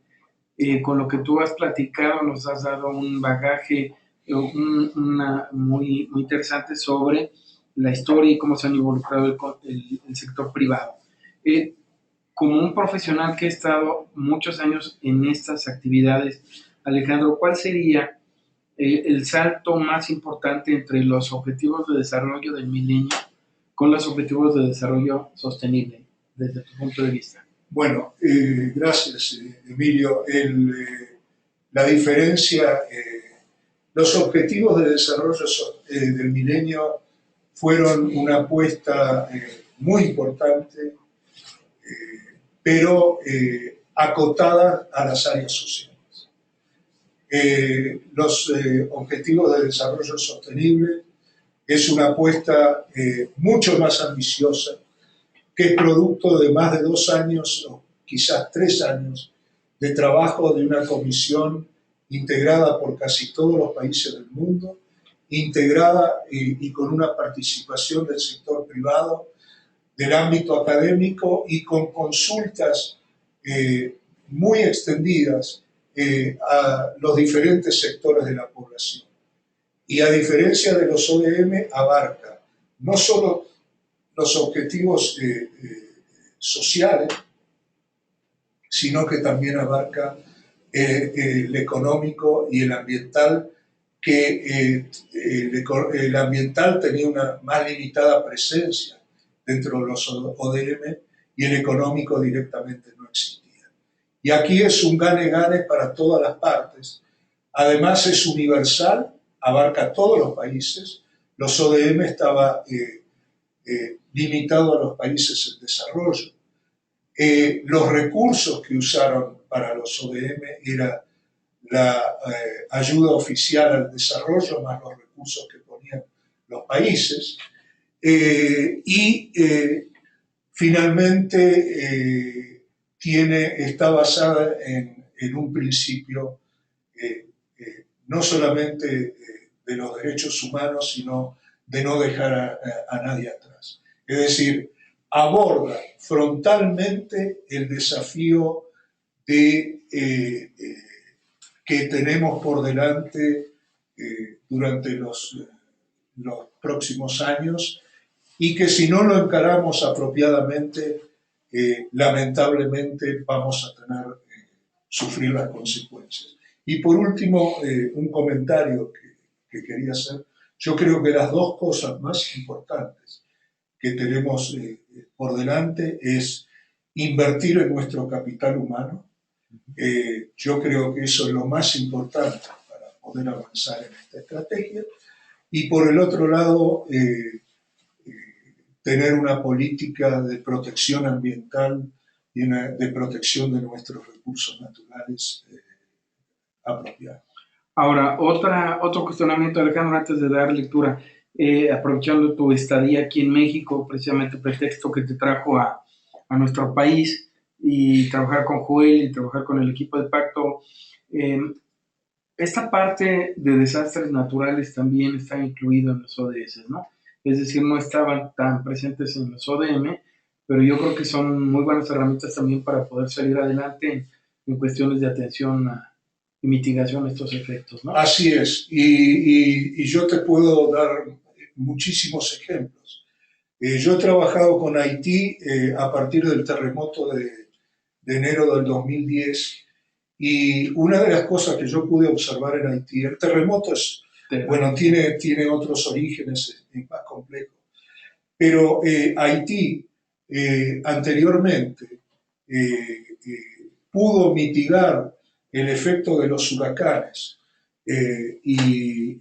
Con lo que tú has platicado, nos has dado un bagaje muy, muy interesante sobre la historia y cómo se han involucrado el sector privado. Como un profesional que ha estado muchos años en estas actividades, Alejandro, ¿cuál sería el salto más importante entre los objetivos de desarrollo del milenio con los objetivos de desarrollo sostenible, desde tu punto de vista?
Bueno, gracias, Emilio. La diferencia, los objetivos de desarrollo del milenio fueron una apuesta muy importante, pero acotada a las áreas sociales. Los objetivos de desarrollo sostenible es una apuesta mucho más ambiciosa, que es producto de más de 2 años o quizás 3 años de trabajo de una comisión integrada por casi todos los países del mundo, integrada y con una participación del sector privado, del ámbito académico y con consultas muy extendidas a los diferentes sectores de la población. Y a diferencia de los ODM, abarca no solo los objetivos sociales, sino que también abarca el económico y el ambiental, que el ambiental tenía una más limitada presencia dentro de los ODM y el económico directamente no existía. Y aquí es un gane-gane para todas las partes. Además es universal, abarca todos los países. Los ODM estaba limitado a los países en desarrollo. Los recursos que usaron para los ODM era la ayuda oficial al desarrollo más los recursos que ponían los países. Finalmente está basada en un principio no solamente de los derechos humanos, sino de no dejar a nadie atrás. Es decir, aborda frontalmente el desafío que tenemos por delante durante los próximos años y que si no lo encaramos apropiadamente, lamentablemente vamos a tener sufrir las consecuencias. Y por último, un comentario que quería hacer. Yo creo que las 2 cosas más importantes que tenemos por delante es invertir en nuestro capital humano. Yo creo que eso es lo más importante para poder avanzar en esta estrategia. Y por el otro lado, tener una política de protección ambiental y de protección de nuestros recursos naturales apropiados.
Ahora, otro cuestionamiento, Alejandro, antes de dar lectura, aprovechando tu estadía aquí en México, precisamente el pretexto que te trajo a nuestro país y trabajar con Joel y trabajar con el equipo de Pacto, esta parte de desastres naturales también está incluido en los ODS, ¿no? Es decir, no estaban tan presentes en los ODM, pero yo creo que son muy buenas herramientas también para poder salir adelante en cuestiones de atención y mitigación de estos efectos, ¿no?
Así es, y yo te puedo dar muchísimos ejemplos. Yo he trabajado con Haití a partir del terremoto de enero del 2010 y una de las cosas que yo pude observar en Haití, el terremoto es Bueno, tiene otros orígenes, es más complejo. Pero Haití anteriormente pudo mitigar el efecto de los huracanes y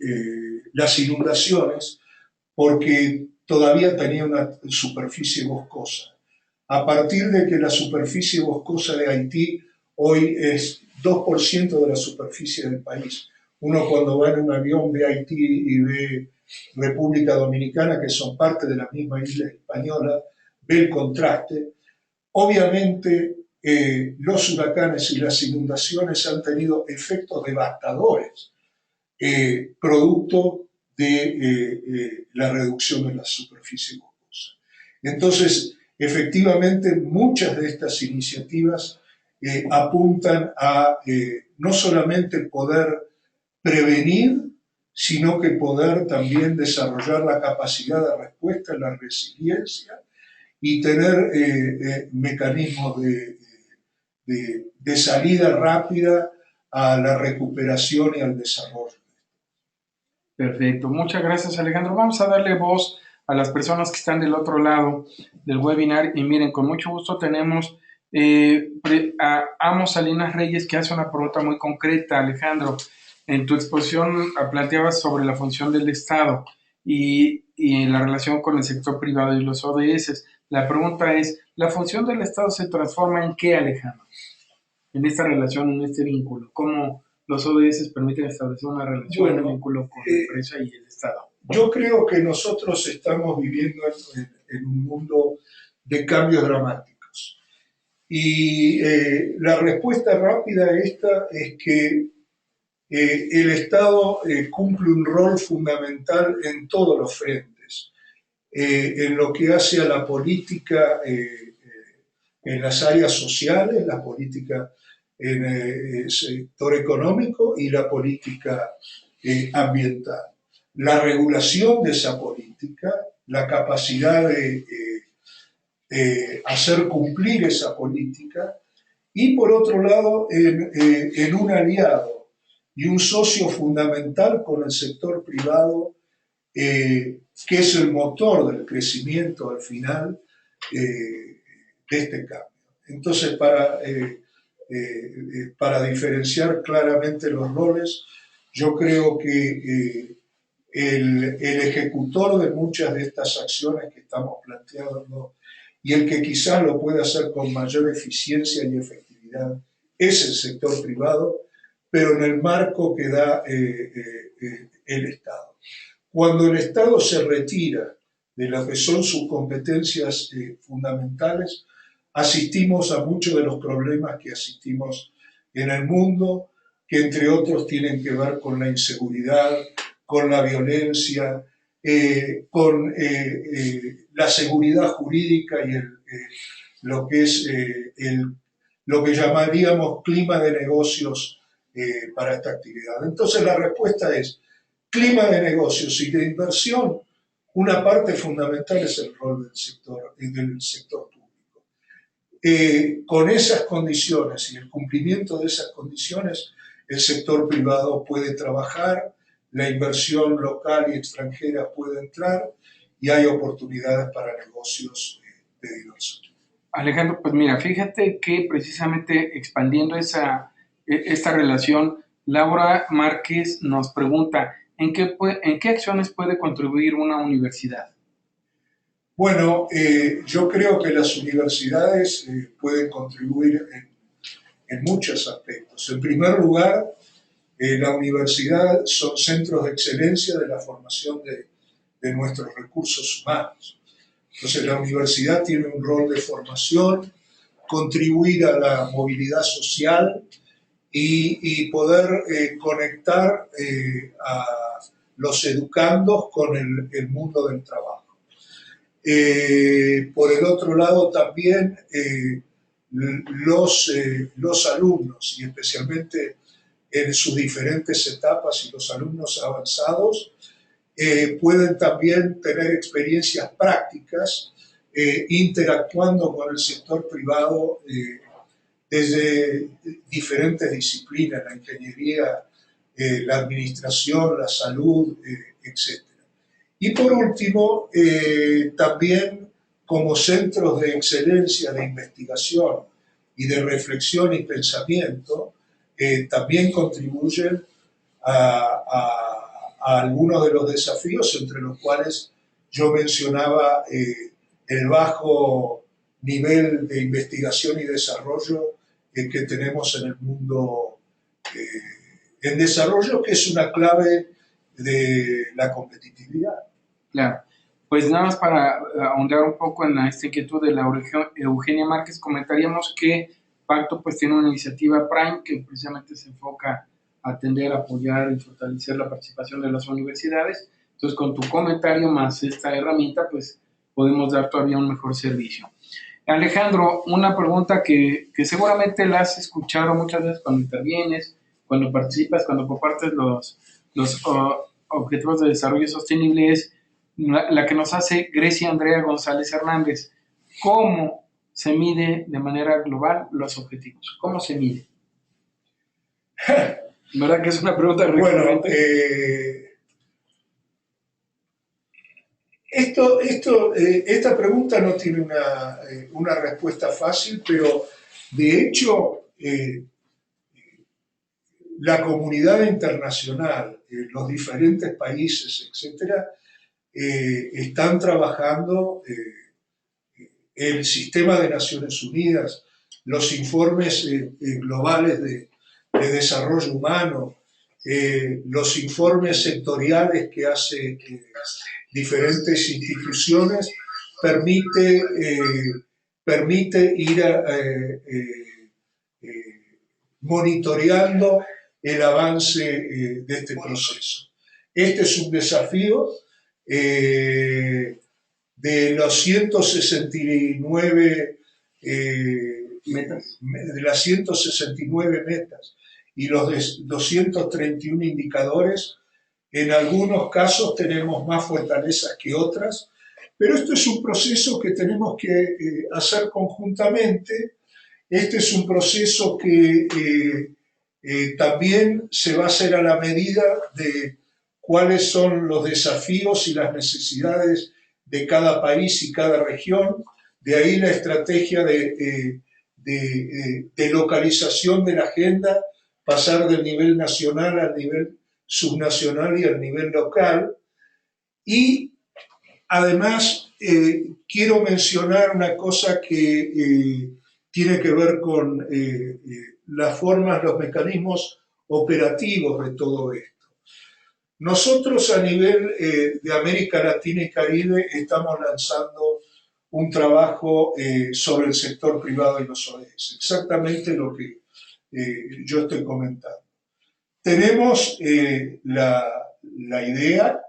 las inundaciones porque todavía tenía una superficie boscosa. A partir de que la superficie boscosa de Haití hoy es 2% de la superficie del país. Uno cuando va en un avión ve Haití y ve República Dominicana, que son parte de la misma isla española, ve el contraste. Obviamente, los huracanes y las inundaciones han tenido efectos devastadores, producto de la reducción de la superficie boscosa. Entonces, efectivamente, muchas de estas iniciativas apuntan a no solamente poder prevenir, sino que poder también desarrollar la capacidad de respuesta, la resiliencia y tener mecanismos de salida rápida a la recuperación y al desarrollo.
Perfecto, muchas gracias Alejandro. Vamos a darle voz a las personas que están del otro lado del webinar y miren, con mucho gusto tenemos a Amos Salinas Reyes que hace una pregunta muy concreta. Alejandro, en tu exposición planteabas sobre la función del Estado y en la relación con el sector privado y los ODS. La pregunta es, ¿la función del Estado se transforma en qué, Alejandro? En esta relación, en este vínculo, ¿cómo los ODS permiten establecer una relación, un vínculo con la empresa y el Estado?
Yo creo que nosotros estamos viviendo en un mundo de cambios dramáticos. Y la respuesta rápida a esta es que el Estado cumple un rol fundamental en todos los frentes, en lo que hace a la política en las áreas sociales, la política en el sector económico y la política ambiental. La regulación de esa política, la capacidad de hacer cumplir esa política y por otro lado en un aliado y un socio fundamental con el sector privado que es el motor del crecimiento al final de este cambio. Entonces, para diferenciar claramente los roles, yo creo que el ejecutor de muchas de estas acciones que estamos planteando y el que quizás lo puede hacer con mayor eficiencia y efectividad es el sector privado, pero en el marco que da el Estado. Cuando el Estado se retira de lo que son sus competencias fundamentales, asistimos a muchos de los problemas que asistimos en el mundo, que entre otros tienen que ver con la inseguridad, con la violencia, con la seguridad jurídica y lo que es lo que llamaríamos clima de negocios para esta actividad. Entonces la respuesta es clima de negocios y de inversión. Una parte fundamental es el rol del sector público. Con esas condiciones y el cumplimiento de esas condiciones, el sector privado puede trabajar, la inversión local y extranjera puede entrar y hay oportunidades para negocios de diversos.
Alejandro, pues mira, fíjate que precisamente expandiendo esta relación, Laura Márquez nos pregunta, ¿en qué acciones puede contribuir una universidad?
Bueno, yo creo que las universidades pueden contribuir en muchos aspectos. En primer lugar, la universidad son centros de excelencia de la formación de nuestros recursos humanos. Entonces la universidad tiene un rol de formación, contribuir a la movilidad social y poder conectar a los educandos con el mundo del trabajo. Por el otro lado también los alumnos y especialmente en sus diferentes etapas y los alumnos avanzados pueden también tener experiencias prácticas interactuando con el sector privado desde diferentes disciplinas, la ingeniería la administración, la salud, etc. Y por último, también como centros de excelencia de investigación y de reflexión y pensamiento, también contribuyen a algunos de los desafíos, entre los cuales yo mencionaba el bajo nivel de investigación y desarrollo que tenemos en el mundo en desarrollo, que es una clave de la competitividad.
Claro. Pues nada más para ahondar un poco en esta inquietud de la Eugenia Márquez, comentaríamos que Pacto pues tiene una iniciativa Prime que precisamente se enfoca a atender, apoyar y fortalecer la participación de las universidades. Entonces, con tu comentario más esta herramienta, pues podemos dar todavía un mejor servicio. Alejandro, una pregunta que seguramente la has escuchado muchas veces cuando intervienes, cuando participas, cuando compartes los objetivos de desarrollo sostenible es la que nos hace Grecia Andrea González Hernández. ¿Cómo se mide de manera global los objetivos? ¿Cómo se mide? ¿Verdad que es una pregunta recurrente?
Bueno, esta pregunta no tiene una respuesta fácil, pero de hecho la comunidad internacional, los diferentes países, etcétera, están trabajando el sistema de Naciones Unidas, los informes globales de desarrollo humano, los informes sectoriales que hace diferentes instituciones, permite ir monitoreando el avance de este proceso. Este es un desafío de los 169 de las 169 metas y los 231 indicadores. En algunos casos tenemos más fortalezas que otras, pero esto es un proceso que tenemos que hacer conjuntamente. Este es un proceso que también se va a hacer a la medida de cuáles son los desafíos y las necesidades de cada país y cada región. De ahí la estrategia de localización de la agenda, pasar del nivel nacional al nivel subnacional y al nivel local. Y además quiero mencionar una cosa que tiene que ver con las formas, los mecanismos operativos de todo esto. Nosotros a nivel de América Latina y Caribe estamos lanzando un trabajo sobre el sector privado y los ODS, exactamente lo que yo estoy comentando. Tenemos la idea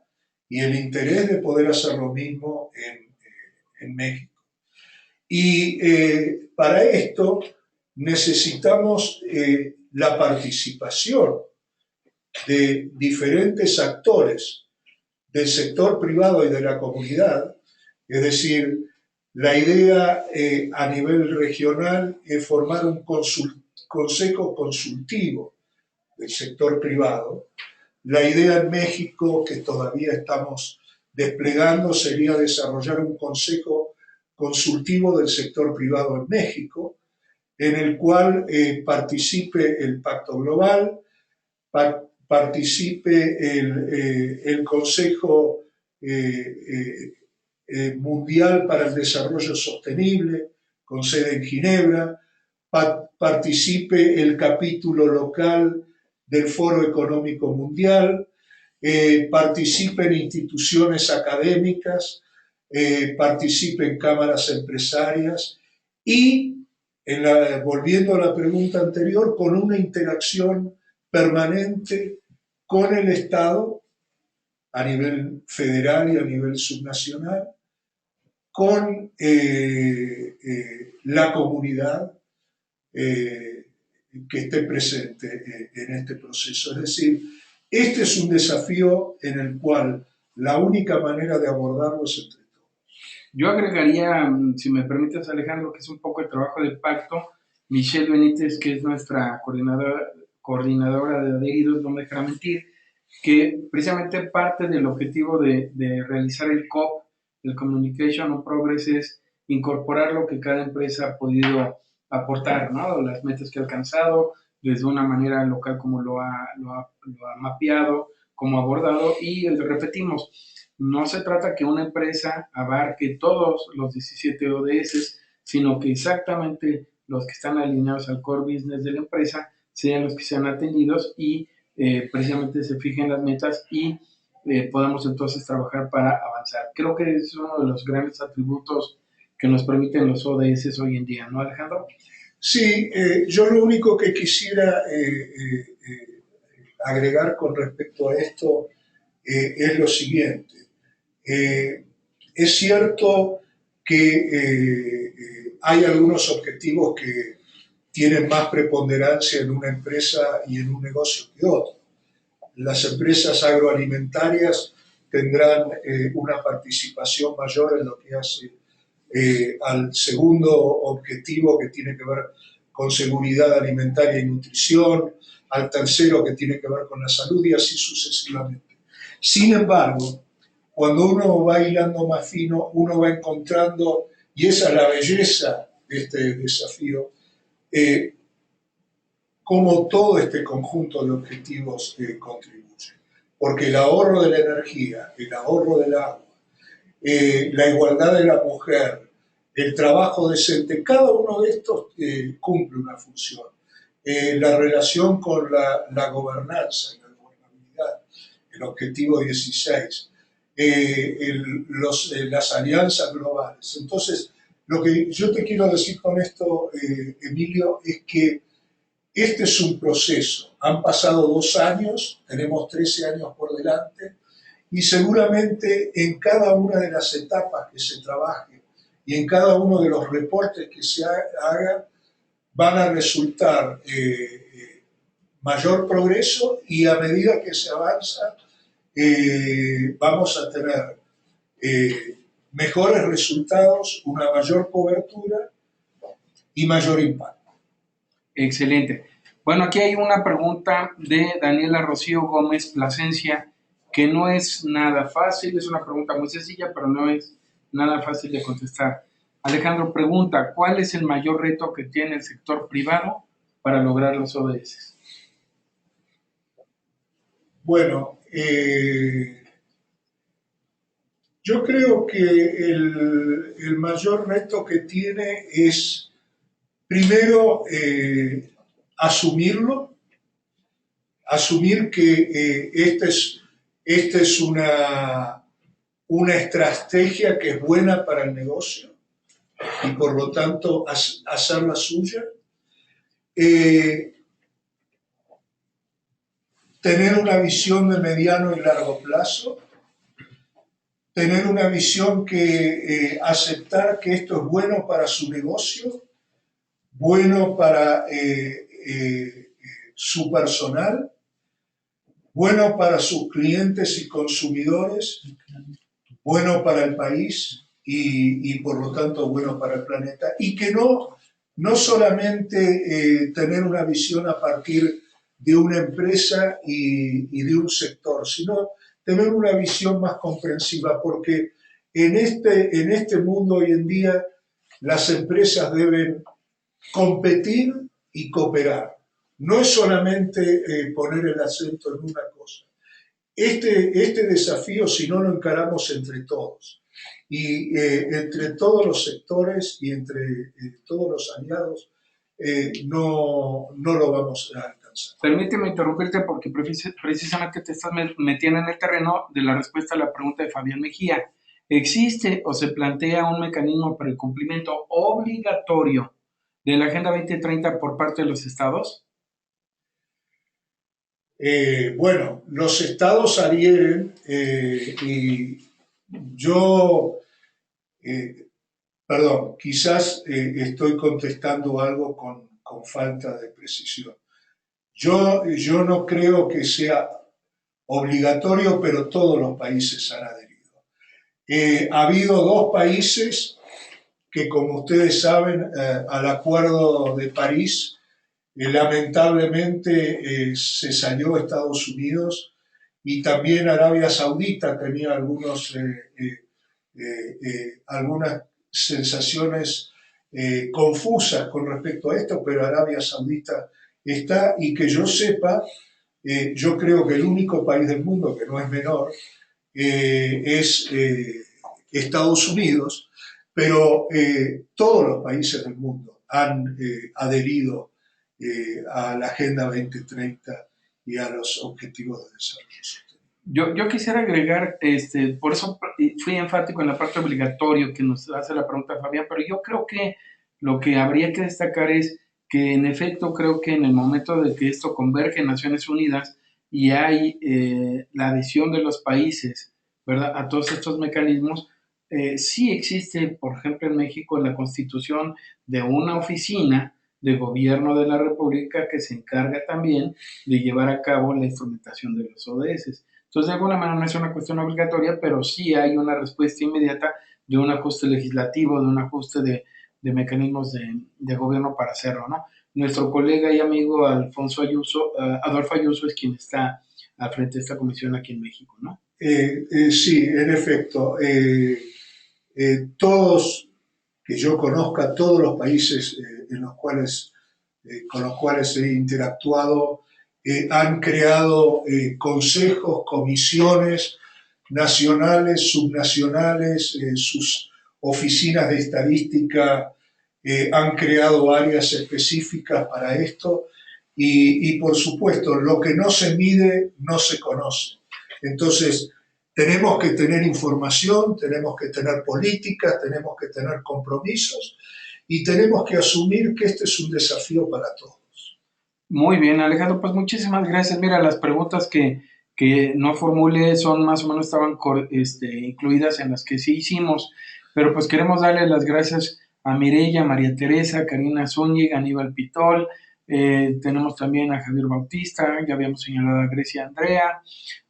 y el interés de poder hacer lo mismo en México. Y para esto necesitamos la participación de diferentes actores del sector privado y de la comunidad, es decir, la idea a nivel regional es formar un consejo consultivo del sector privado. La idea en México, que todavía estamos desplegando, sería desarrollar un consejo consultivo del sector privado en México, en el cual participe el Pacto Global, participe el Consejo Mundial para el Desarrollo Sostenible, con sede en Ginebra, participe el capítulo local del Foro Económico Mundial, participen instituciones académicas, participen cámaras empresarias y, volviendo a la pregunta anterior, con una interacción permanente con el Estado a nivel federal y a nivel subnacional, con la comunidad que esté presente en este proceso. Es decir, este es un desafío en el cual la única manera de abordarlo es entre todos.
Yo agregaría, si me permites, Alejandro, que es un poco el trabajo del pacto. Michelle Benítez, que es nuestra coordinadora de adheridos, no me dejará mentir, que precisamente parte del objetivo de realizar el COP, el Communication on Progress, es incorporar lo que cada empresa ha podido aportar, ¿no? Las metas que ha alcanzado, desde una manera local como lo ha mapeado, como abordado, y repetimos, no se trata que una empresa abarque todos los 17 ODS, sino que exactamente los que están alineados al core business de la empresa sean los que sean atendidos y precisamente se fijen las metas y podamos entonces trabajar para avanzar. Creo que es uno de los grandes atributos que nos permiten los ODS hoy en día, ¿no, Alejandro?
Sí, yo lo único que quisiera agregar con respecto a esto es lo siguiente. Es cierto que hay algunos objetivos que tienen más preponderancia en una empresa y en un negocio que otro. Las empresas agroalimentarias tendrán una participación mayor en lo que hace al segundo objetivo, que tiene que ver con seguridad alimentaria y nutrición, al tercero, que tiene que ver con la salud, y así sucesivamente. Sin embargo, cuando uno va hilando más fino, uno va encontrando, y esa es la belleza de este desafío, cómo todo este conjunto de objetivos contribuye. Porque el ahorro de la energía, el ahorro del agua, la igualdad de la mujer, el trabajo decente, cada uno de estos cumple una función. La relación con la gobernanza y la gobernabilidad, el objetivo 16, las alianzas globales. Entonces, lo que yo te quiero decir con esto, Emilio, es que este es un proceso. Han pasado 2 años, tenemos 13 años por delante, y seguramente en cada una de las etapas que se trabaje y en cada uno de los reportes que se hagan, van a resultar mayor progreso, y a medida que se avanza vamos a tener mejores resultados, una mayor cobertura y mayor impacto.
Excelente. Bueno, aquí hay una pregunta de Daniela Rocío Gómez Plasencia, que no es nada fácil, es una pregunta muy sencilla, pero no es nada fácil de contestar. Alejandro pregunta, ¿cuál es el mayor reto que tiene el sector privado para lograr los ODS?
Bueno, yo creo que el mayor reto que tiene es, primero, asumir que esta es una estrategia que es buena para el negocio y por lo tanto hacerla suya. Tener una visión de mediano y largo plazo, tener una visión que aceptar que esto es bueno para su negocio, bueno para su personal, bueno para sus clientes y consumidores, bueno para el país y por lo tanto bueno para el planeta, y que no solamente tener una visión a partir de una empresa y de un sector, sino tener una visión más comprensiva, porque en este mundo hoy en día las empresas deben competir y cooperar. No es solamente poner el acento en una cosa. Este desafío, si no lo encaramos entre todos, y entre todos los sectores y entre todos los aliados, no lo vamos a alcanzar.
Permíteme interrumpirte porque precisamente te estás metiendo en el terreno de la respuesta a la pregunta de Fabián Mejía. ¿Existe o se plantea un mecanismo para el cumplimiento obligatorio de la Agenda 2030 por parte de los estados?
Bueno, los estados adhieren y yo, perdón, quizás estoy contestando algo con falta de precisión. Yo no creo que sea obligatorio, pero todos los países han adherido. Ha habido 2 países que, como ustedes saben, al Acuerdo de París Lamentablemente se salió Estados Unidos y también Arabia Saudita tenía algunas sensaciones confusas con respecto a esto, pero Arabia Saudita está, y que yo sepa, yo creo que el único país del mundo que no es menor es Estados Unidos, pero todos los países del mundo han adherido a la Agenda 2030 y a los Objetivos de Desarrollo Sostenible.
Yo quisiera agregar, por eso fui enfático en la parte obligatoria que nos hace la pregunta Fabián, pero yo creo que lo que habría que destacar es que en efecto creo que en el momento de que esto converge en Naciones Unidas y hay la adhesión de los países, ¿verdad?, a todos estos mecanismos, sí existe, por ejemplo, en México la constitución de una oficina de gobierno de la República que se encarga también de llevar a cabo la instrumentación de los ODS. Entonces, de alguna manera no es una cuestión obligatoria, pero sí hay una respuesta inmediata de un ajuste legislativo, de un ajuste de mecanismos de gobierno para hacerlo, ¿no? Nuestro colega y amigo Adolfo Ayuso es quien está al frente de esta comisión aquí en México, ¿no?
Sí, en efecto. Todos, que yo conozca, todos los países con los cuales he interactuado, han creado consejos, comisiones nacionales, subnacionales, sus oficinas de estadística han creado áreas específicas para esto y por supuesto lo que no se mide no se conoce. Entonces tenemos que tener información, tenemos que tener políticas, tenemos que tener compromisos y tenemos que asumir que este es un desafío para todos.
Muy bien, Alejandro, pues muchísimas gracias. Mira, las preguntas que no formulé son más o menos estaban incluidas en las que sí hicimos, pero pues queremos darle las gracias a Mireya, María Teresa, Karina Zúñiga, Aníbal Pitol, tenemos también a Javier Bautista, ya habíamos señalado a Grecia Andrea,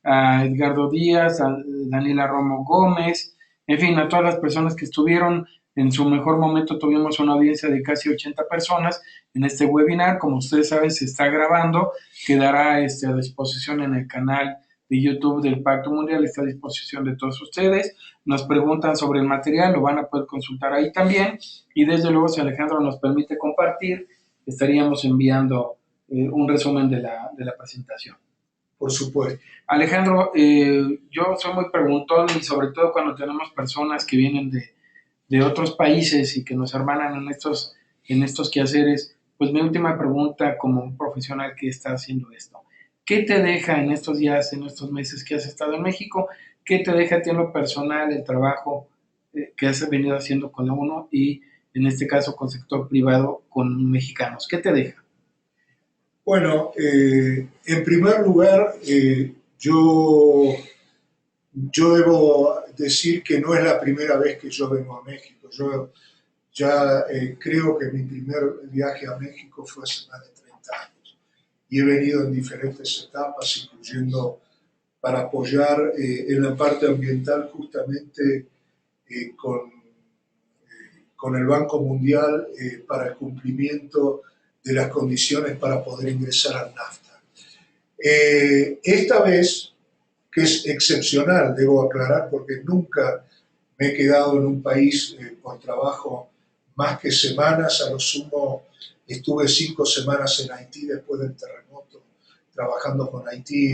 a Edgardo Díaz, a Daniela Romo Gómez, en fin, a todas las personas que estuvieron en su mejor momento. Tuvimos una audiencia de casi 80 personas en este webinar. Como ustedes saben, se está grabando, quedará a disposición en el canal de YouTube del Pacto Mundial, está a disposición de todos ustedes. Nos preguntan sobre el material, lo van a poder consultar ahí también, y desde luego, si Alejandro nos permite compartir, estaríamos enviando un resumen de la presentación.
Por supuesto.
Alejandro, yo soy muy preguntón, y sobre todo cuando tenemos personas que vienen de otros países y que nos hermanan en estos quehaceres. Pues mi última pregunta como un profesional que está haciendo esto: ¿qué te deja en estos días, en estos meses que has estado en México? ¿Qué te deja a ti en lo personal el trabajo que has venido haciendo con la UNO y en este caso con sector privado, con mexicanos? ¿Qué te deja?
Bueno, en primer lugar, yo debo decir que no es la primera vez que yo vengo a México. Yo ya creo que mi primer viaje a México fue hace más de 30 años y he venido en diferentes etapas, incluyendo para apoyar en la parte ambiental justamente con el Banco Mundial para el cumplimiento de las condiciones para poder ingresar al NAFTA. Esta vez, que es excepcional, debo aclarar, porque nunca me he quedado en un país por trabajo más que semanas, a lo sumo estuve 5 semanas en Haití después del terremoto, trabajando con Haití,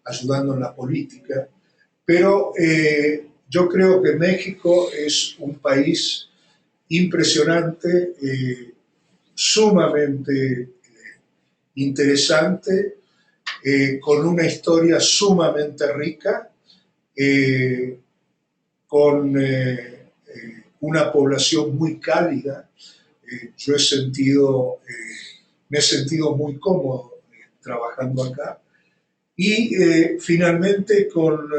ayudando en la política, pero yo creo que México es un país impresionante, sumamente interesante, con una historia sumamente rica, con una población muy cálida. Yo me he sentido muy cómodo trabajando acá. Y finalmente con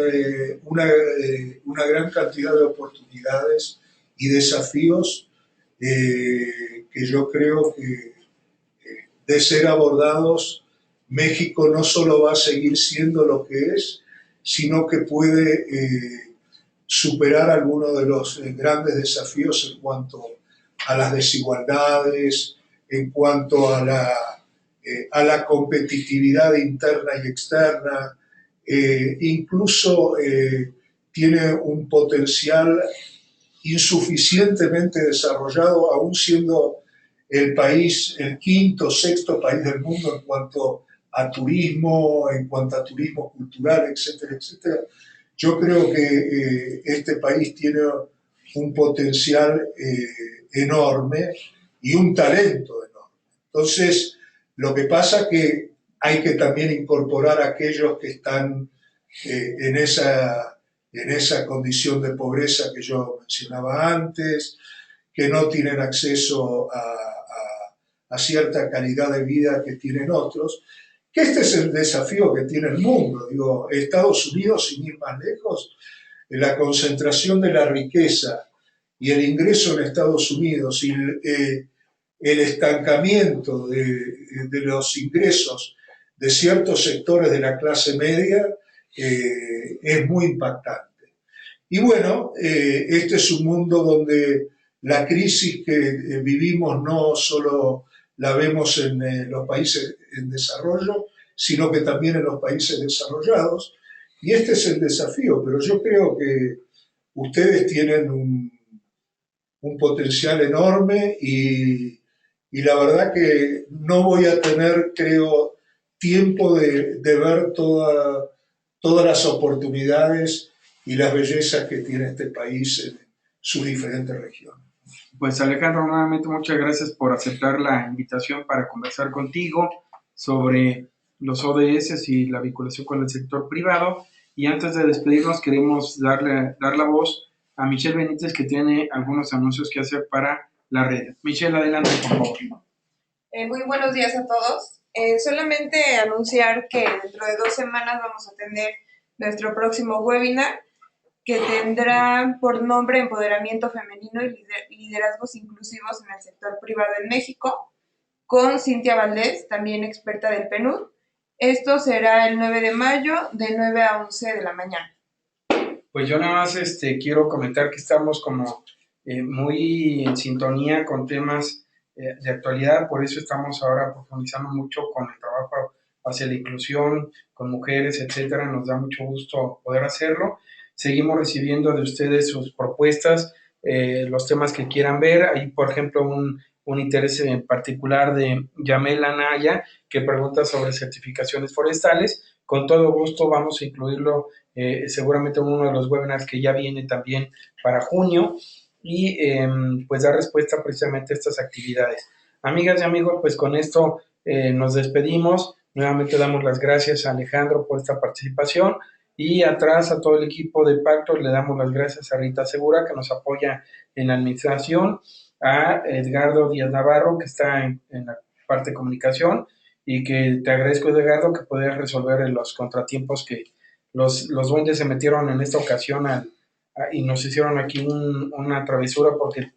una gran cantidad de oportunidades y desafíos que yo creo que de ser abordados, México no solo va a seguir siendo lo que es, sino que puede superar algunos de los grandes desafíos en cuanto a las desigualdades, en cuanto a a la competitividad interna y externa, incluso tiene un potencial insuficientemente desarrollado, aún siendo el país, el quinto o sexto país del mundo en cuanto a turismo cultural, etcétera, etcétera. Yo creo que este país tiene un potencial enorme y un talento enorme. Entonces, lo que pasa es que hay que también incorporar a aquellos que están en esa condición de pobreza que yo mencionaba antes, que no tienen acceso a cierta calidad de vida que tienen otros, que este es el desafío que tiene el mundo. Digo, Estados Unidos, sin ir más lejos, la concentración de la riqueza y el ingreso en Estados Unidos y el estancamiento de los ingresos de ciertos sectores de la clase media es muy impactante. Y bueno, este es un mundo donde la crisis que vivimos no solo la vemos en los países en desarrollo, sino que también en los países desarrollados. Y este es el desafío, pero yo creo que ustedes tienen un potencial enorme y la verdad que no voy a tener, creo, tiempo de ver todas las oportunidades y las bellezas que tiene este país en sus diferentes regiones.
Pues Alejandro, nuevamente muchas gracias por aceptar la invitación para conversar contigo sobre los ODS y la vinculación con el sector privado. Y antes de despedirnos queremos dar la voz a Michelle Benítez, que tiene algunos anuncios que hacer para la red. Michelle, adelante, por favor.
Muy buenos días a todos. Solamente anunciar que dentro de 2 semanas vamos a tener nuestro próximo webinar, que tendrá por nombre Empoderamiento Femenino y Liderazgos Inclusivos en el Sector Privado en México, con Cintia Valdés, también experta del PNUD. Esto será el 9 de mayo, de 9 a 11 de la mañana.
Pues yo nada más quiero comentar que estamos como muy en sintonía con temas de actualidad, por eso estamos ahora profundizando mucho con el trabajo hacia la inclusión, con mujeres, etcétera. Nos da mucho gusto poder hacerlo. Seguimos recibiendo de ustedes sus propuestas, los temas que quieran ver. Hay, por ejemplo, un interés en particular de Yamela Naya, que pregunta sobre certificaciones forestales. Con todo gusto vamos a incluirlo seguramente en uno de los webinars que ya viene también para junio y pues dar respuesta precisamente a estas actividades. Amigas y amigos, pues con esto nos despedimos. Nuevamente damos las gracias a Alejandro por esta participación y atrás a todo el equipo de Pacto le damos las gracias a Rita Segura, que nos apoya en la administración, a Edgardo Díaz Navarro, que está en la parte de comunicación, y que te agradezco, Edgardo, que puedas resolver los contratiempos que los duendes se metieron en esta ocasión y nos hicieron aquí una travesura, porque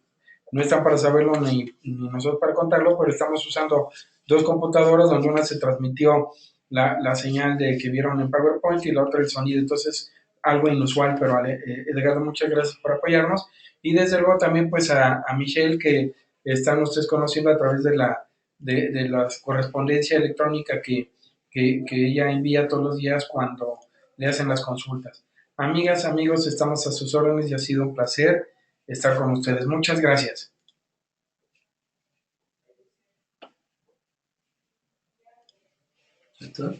no están para saberlo ni nosotros para contarlo, pero estamos usando 2 computadoras donde una se transmitió la señal de que vieron en PowerPoint y la otra el sonido. Entonces, algo inusual, pero Edgardo, muchas gracias por apoyarnos. Y desde luego también pues a Michelle, que están ustedes conociendo a través de la correspondencia electrónica que ella envía todos los días cuando le hacen las consultas. Amigas, amigos, estamos a sus órdenes y ha sido un placer estar con ustedes. Muchas gracias.
¿Listo?